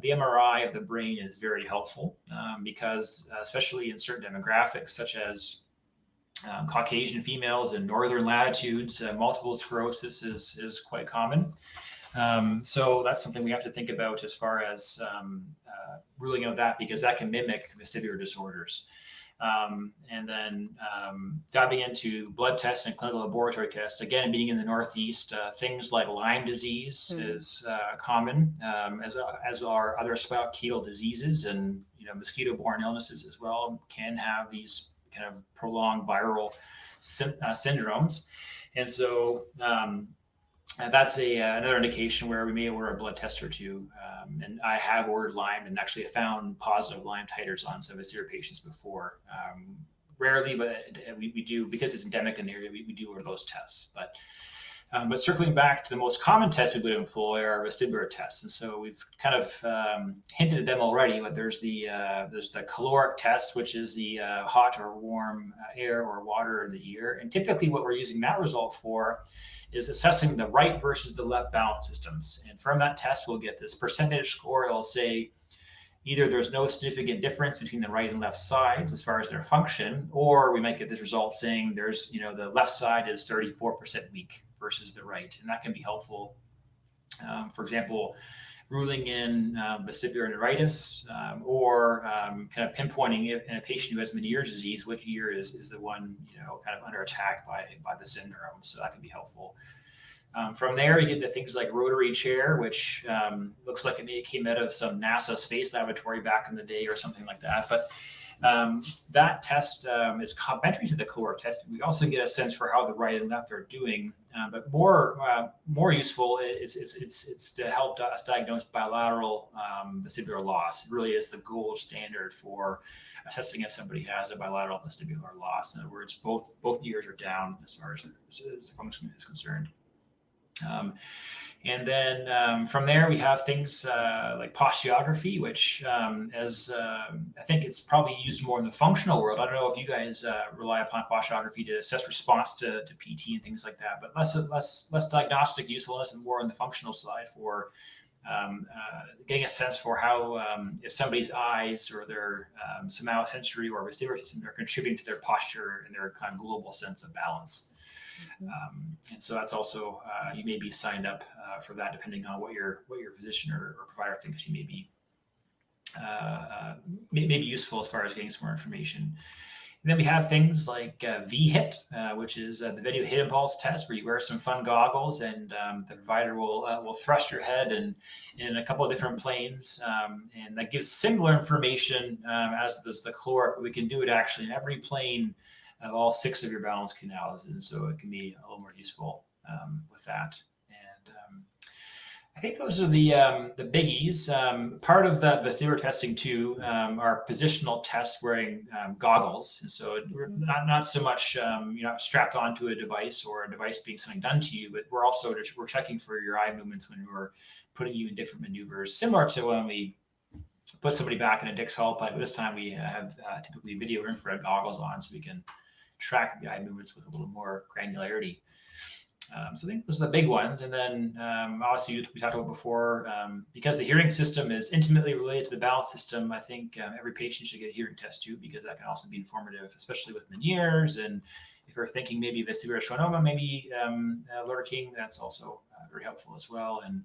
the MRI of the brain is very helpful because, especially in certain demographics, such as Caucasian females in northern latitudes, multiple sclerosis is quite common. So that's something we have to think about as far as ruling out that, because that can mimic vestibular disorders. And then diving into blood tests and clinical laboratory tests, again, being in the Northeast, things like Lyme disease is common, as are other spinal diseases, and mosquito-borne illnesses as well can have these kind of prolonged viral syndromes. And so that's another indication where we may order a blood test or two. And I have ordered Lyme and actually found positive Lyme titers on some vestibular patients before. Rarely, but we do, because it's endemic in the area, we do order those tests. But circling back to the most common tests we would employ are vestibular tests. And so we've kind of hinted at them already, but there's the caloric test, which is the hot or warm air or water in the ear. And typically what we're using that result for is assessing the right versus the left balance systems. And from that test, we'll get this percentage score. It'll say either there's no significant difference between the right and left sides as far as their function, or we might get this result saying there's, the left side is 34% weak versus the right. And that can be helpful. For example, ruling in vestibular neuritis, or kind of pinpointing in a patient who has Meniere's disease, which ear is the one, kind of under attack by the syndrome. So that can be helpful. From there, you get into things like rotary chair, which looks like it maybe came out of some NASA space laboratory back in the day or something like that. But that test is complementary to the caloric test. We also get a sense for how the right and left are doing, but more useful it's to help us diagnose bilateral vestibular loss. It really is the gold standard for assessing if somebody has a bilateral vestibular loss. In other words, both ears are down as far as the function is concerned. And then from there, we have things like posturography, which I think it's probably used more in the functional world. I don't know if you guys rely upon posturography to assess response to PT and things like that, but less diagnostic usefulness and more on the functional side for getting a sense for how if somebody's eyes or their somatosensory or vestibular system are contributing to their posture and their kind of global sense of balance. And so that's also you may be signed up for that, depending on what your physician or provider thinks you may be useful as far as getting some more information. And then we have things like VHIT, which is the video hit impulse test, where you wear some fun goggles and the provider will thrust your head in a couple of different planes. And that gives similar information as does the caloric, but we can do it actually in every plane of all 6 of your balance canals. And so it can be a little more useful with that. And I think those are the biggies. Part of the vestibular testing too are positional tests wearing goggles, and so we're not so much you're not strapped onto a device or a device being something done to you, but we're checking for your eye movements when we're putting you in different maneuvers, similar to when we put somebody back in a Dix Hall pipe. But this time we have typically video or infrared goggles on, so we can track the eye movements with a little more granularity. So I think those are the big ones. And then obviously we talked about before, because the hearing system is intimately related to the balance system, I think every patient should get a hearing test too, because that can also be informative, especially with Meniere's. And if you're thinking maybe vestibular schwannoma, maybe lurking, that's also very helpful as well. And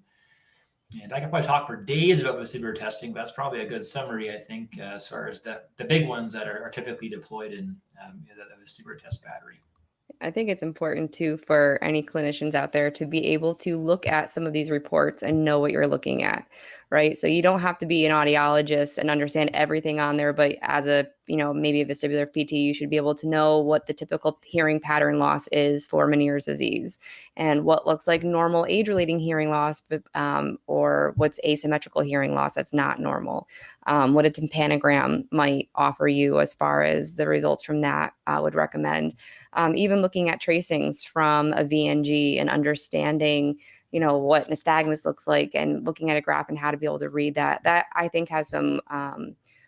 I can probably talk for days about vestibular testing, but that's probably a good summary, I think, as far as the big ones that are typically deployed in the vestibular test battery. I think it's important too for any clinicians out there to be able to look at some of these reports and know what you're looking at, right? So you don't have to be an audiologist and understand everything on there, but as a, maybe a vestibular PT, you should be able to know what the typical hearing pattern loss is for Meniere's disease and what looks like normal age-relating hearing loss, or what's asymmetrical hearing loss that's not normal. What a tympanogram might offer you as far as the results from that, would recommend. Even looking at tracings from a VNG and understanding, what nystagmus looks like and looking at a graph and how to be able to read that I think has some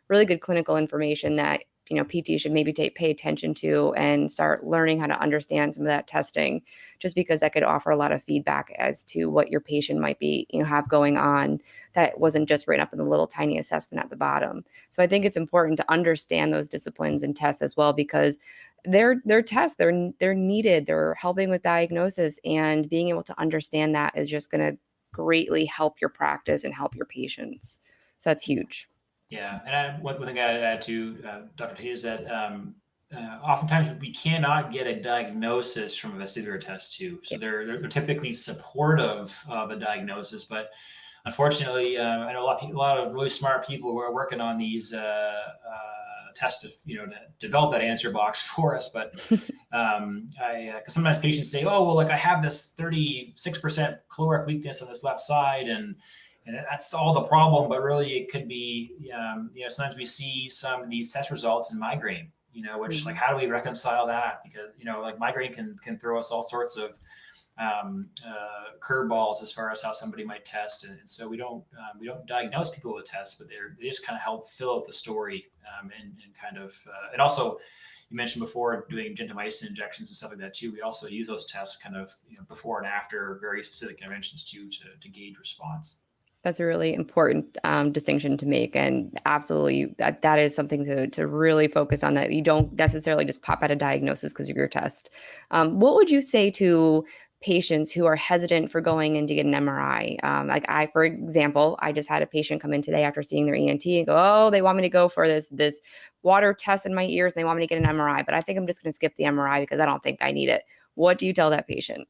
really good clinical information that, PT should maybe pay attention to and start learning how to understand some of that testing, just because that could offer a lot of feedback as to what your patient might be, have going on that wasn't just written up in the little tiny assessment at the bottom. So I think it's important to understand those disciplines and tests as well, because they're tests, they're needed, they're helping with diagnosis, and being able to understand that is just going to greatly help your practice and help your patients. So that's huge. Yeah, and one thing I'd add to Dr. Tate is that oftentimes we cannot get a diagnosis from a vestibular test too. So yes, they're typically supportive of a diagnosis, but unfortunately, I know a lot of really smart people who are working on these tests to develop that answer box for us. But because sometimes patients say, "Oh, well, I have this 36% caloric weakness on this left side, and that's all the problem," but really it could be, sometimes we see some of these test results in migraine, which how do we reconcile that? Because, migraine can throw us all sorts of curveballs as far as how somebody might test. And so we don't diagnose people with tests, but they just kind of help fill out the story and kind of, and also you mentioned before doing gentamicin injections and stuff like that too. We also use those tests kind of, before and after very specific interventions too, to gauge response. That's a really important distinction to make. And absolutely, that is something to really focus on, that you don't necessarily just pop out a diagnosis because of your test. What would you say to patients who are hesitant for going in to get an MRI? For example, I just had a patient come in today after seeing their ENT and go, "Oh, they want me to go for this water test in my ears, and they want me to get an MRI, but I think I'm just going to skip the MRI because I don't think I need it." What do you tell that patient?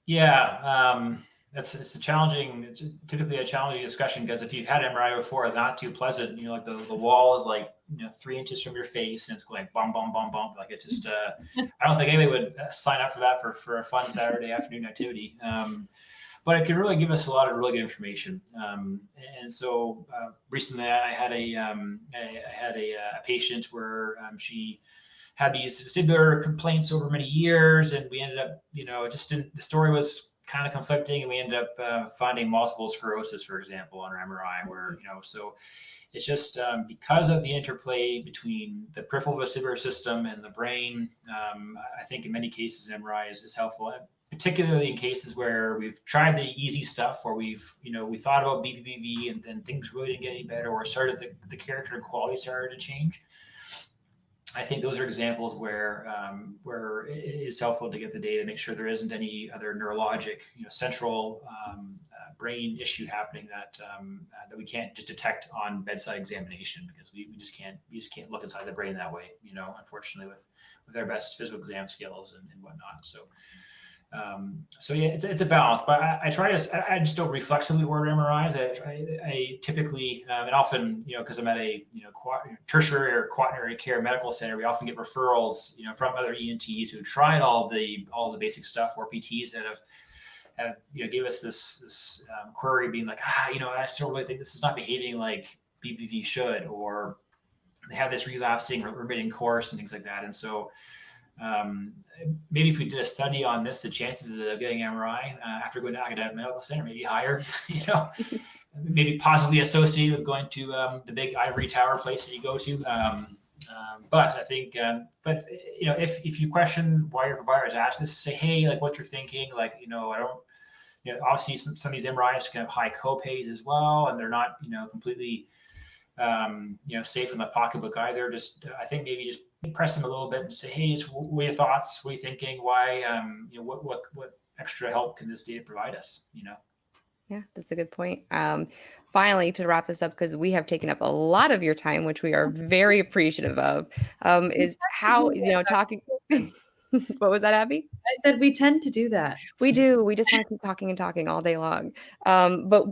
Yeah. It's typically a challenging discussion, because if you've had MRI before, not too pleasant, the wall is 3 inches from your face and it's going bum, bum, bum, bum. It just, I don't think anybody would sign up for that for a fun Saturday afternoon activity. But it can really give us a lot of really good information. And so recently I had a patient where she had these vestibular complaints over many years, and we ended up, the story was kind of conflicting, and we ended up finding multiple sclerosis, for example, on our MRI, where, so it's just because of the interplay between the peripheral vestibular system and the brain. I think in many cases, MRI is helpful, particularly in cases where we've tried the easy stuff, where we thought about BPPV and then things really didn't get any better, or the character and quality started to change. I think those are examples where it is helpful to get the data, make sure there isn't any other neurologic, central brain issue happening that that we can't just detect on bedside examination, because we just can't look inside the brain that way, unfortunately, with our best physical exam skills and whatnot. So yeah, it's a balance, but I just don't reflexively order MRIs. I typically, and often, because I'm at a, tertiary or quaternary care medical center, we often get referrals, from other ENTs who tried all the basic stuff, or PTs that have gave us this query being like, I still really think this is not behaving like BPV should, or they have this relapsing or remitting course and things like that. And so, maybe if we did a study on this, the chances of getting MRI after going to academic medical center may be higher, maybe possibly associated with going to the big ivory tower place that you go to. But I think, if you question why your provider is asked this, say, hey, like what you're thinking, like, I don't, obviously some of these MRIs can have high copays as well, and they're not, completely, safe in the pocketbook either. I think maybe just press them a little bit and say, hey, what are your thoughts? What are you thinking? Why, what extra help can this data provide us? Yeah, that's a good point. Finally, to wrap this up, because we have taken up a lot of your time, which we are very appreciative of, is how, talking. What was that, Abby? I said we tend to do that. We do. We just want to keep talking and talking all day long. But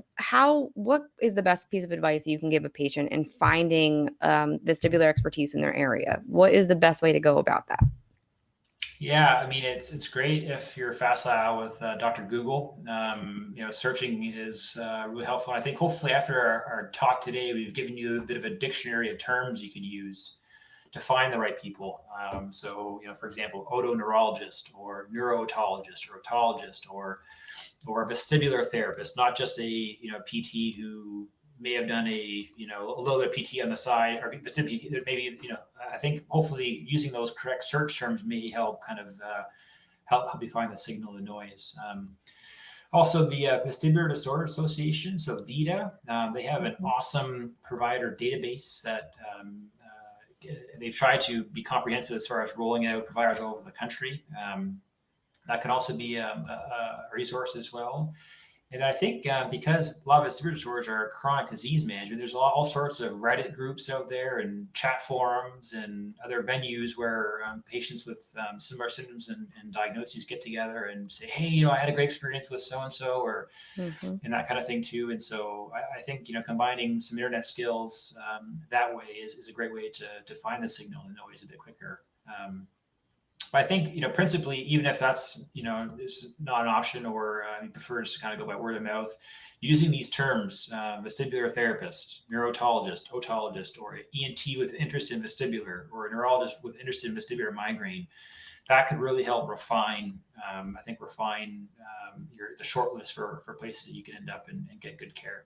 what is the best piece of advice you can give a patient in finding vestibular expertise in their area? What is the best way to go about that? Yeah, I mean, it's great if you're facile with Dr. Google. Searching is really helpful. I think hopefully after our talk today, we've given you a bit of a dictionary of terms you can use to find the right people. So, for example, otoneurologist or neurotologist or otologist or a vestibular therapist, not just a, PT who may have done a little bit of PT on the side, or maybe, I think hopefully using those correct search terms may help kind of help you find the signal, the noise. Also, the Vestibular Disorder Association, so VITA, they have an awesome provider database that they've tried to be comprehensive as far as rolling out providers all over the country. That can also be a resource as well. And I think because a lot of vestibular disorders are chronic disease management, there's all sorts of Reddit groups out there and chat forums and other venues where patients with similar symptoms and diagnoses get together and say, hey, I had a great experience with so-and-so, or and that kind of thing too. And so I think, combining some internet skills that way is a great way to find the signal and noise a bit quicker. But I think, principally, even if that's, is not an option, or you prefer just to kind of go by word of mouth, using these terms, vestibular therapist, neurotologist, otologist, or ENT with interest in vestibular, or a neurologist with interest in vestibular migraine, that could really help refine the short list for places that you can end up and get good care.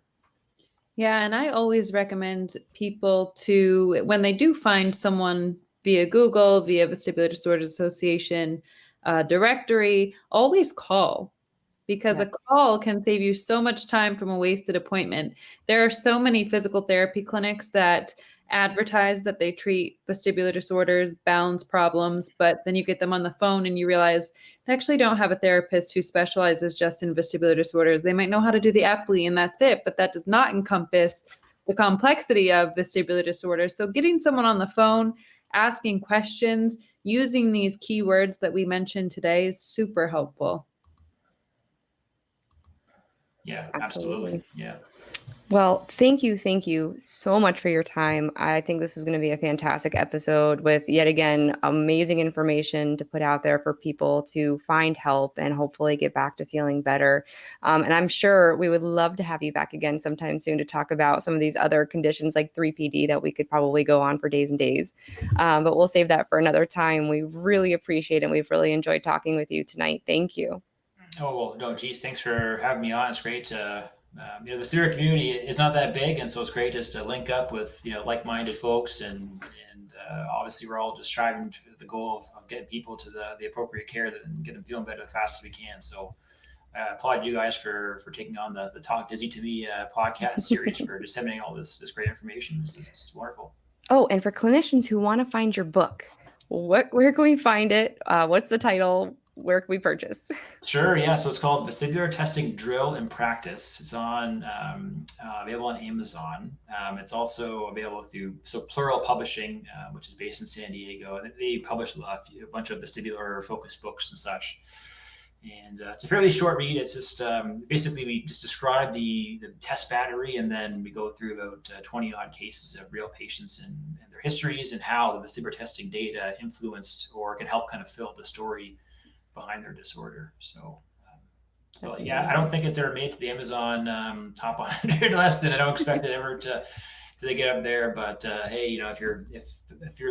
Yeah, and I always recommend people to, when they do find someone via Google, via Vestibular Disorders Association directory, always call, because a call can save you so much time from a wasted appointment. There are so many physical therapy clinics that advertise that they treat vestibular disorders, balance problems, but then you get them on the phone and you realize they actually don't have a therapist who specializes just in vestibular disorders. They might know how to do the epi and that's it, but that does not encompass the complexity of vestibular disorders. So getting someone on the phone, asking questions, using these keywords that we mentioned today is super helpful. Yeah, absolutely. Yeah. Well, thank you so much for your time. I think this is going to be a fantastic episode with, yet again, amazing information to put out there for people to find help and hopefully get back to feeling better. And I'm sure we would love to have you back again sometime soon to talk about some of these other conditions like 3PD that we could probably go on for days and days. But we'll save that for another time. We really appreciate it. And we've really enjoyed talking with you tonight. Thank you. Oh, well, no, geez, thanks for having me on. It's great. The vestibular community is not that big, and so it's great just to link up with like-minded folks, and obviously we're all just striving for the goal of getting people to the appropriate care and get them feeling better as fast as we can. So I applaud you guys for taking on the Talk Dizzy to Me podcast series for disseminating all this great information. It's wonderful. Oh, and for clinicians who want to find your book, where can we find it? What's the title? where can we purchase? Sure, yeah. So it's called Vestibular Testing Drill and Practice. It's on available on Amazon. It's also available through Plural Publishing, which is based in San Diego. They publish a bunch of vestibular focused books and such. And it's a fairly short read. It's just basically we just describe the test battery, and then we go through about 20 odd cases of real patients and their histories and how the vestibular testing data influenced or can help kind of fill the story behind their disorder. So, but yeah, I don't think it's ever made to the Amazon top 100 list, and I don't expect it ever to get up there. But hey, you know, if you're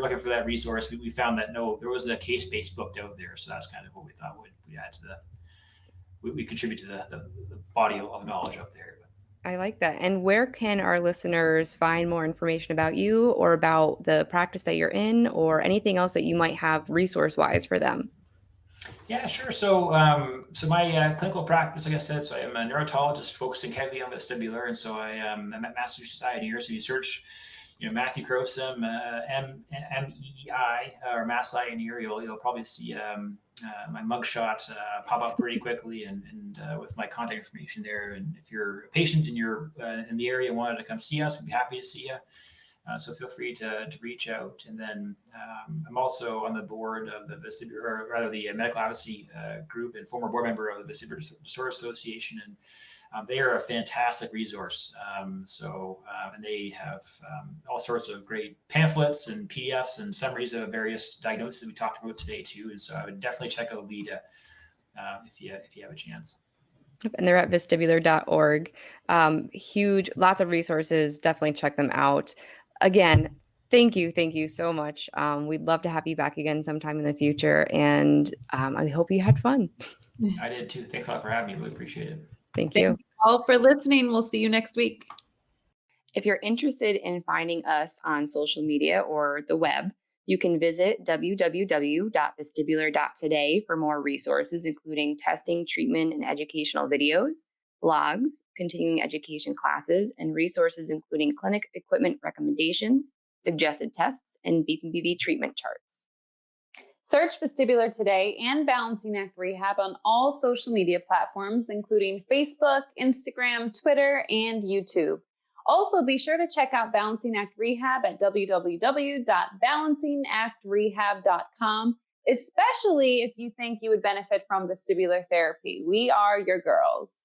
looking for that resource, we found that there was a case-based book out there, so that's kind of what we thought we add to we contribute to the body of knowledge up there. I like that. And where can our listeners find more information about you or about the practice that you're in, or anything else that you might have resource-wise for them? Yeah, sure. So, my clinical practice, like I said, so I'm a neurotologist focusing heavily on vestibular, and so I'm at Massachusetts Eye and Ear. So you search, you know, Matthew Crowson, MEEI, or Mass Eye and Ear, you'll probably see my mugshot pop up pretty quickly, and with my contact information there. And if you're a patient and you're in the area and wanted to come see us, we'd be happy to see you. So feel free to reach out. And then I'm also on the board of the Vestibular, or rather the medical advocacy group, and former board member of the Vestibular Disorder Association. And they are a fantastic resource. And they have all sorts of great pamphlets and PDFs and summaries of various diagnoses that we talked about today too. And so I would definitely check out VITA if you have a chance. And they're at vestibular.org. Huge, lots of resources. Definitely check them out. Again, thank you so much. We'd love to have you back again sometime in the future, and I hope you had fun. I did too. Thanks a lot for having me. Really appreciate it. Thank you all for listening. We'll see you next week. If you're interested in finding us on social media or the web, you can visit www.vestibular.today for more resources, including testing, treatment, and educational videos, blogs, continuing education classes, and resources including clinic equipment recommendations, suggested tests, and BPPV treatment charts. Search Vestibular Today and Balancing Act Rehab on all social media platforms, including Facebook, Instagram, Twitter, and YouTube. Also, be sure to check out Balancing Act Rehab at www.balancingactrehab.com, especially if you think you would benefit from vestibular therapy. We are your girls.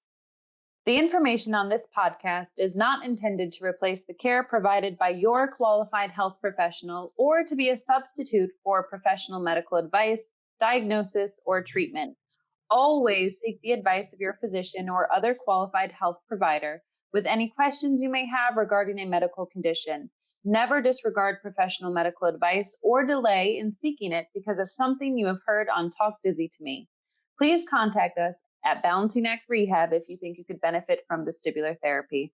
The information on this podcast is not intended to replace the care provided by your qualified health professional or to be a substitute for professional medical advice, diagnosis, or treatment. Always seek the advice of your physician or other qualified health provider with any questions you may have regarding a medical condition. Never disregard professional medical advice or delay in seeking it because of something you have heard on Talk Dizzy to Me. Please contact us at Balancing Act Rehab if you think you could benefit from vestibular therapy.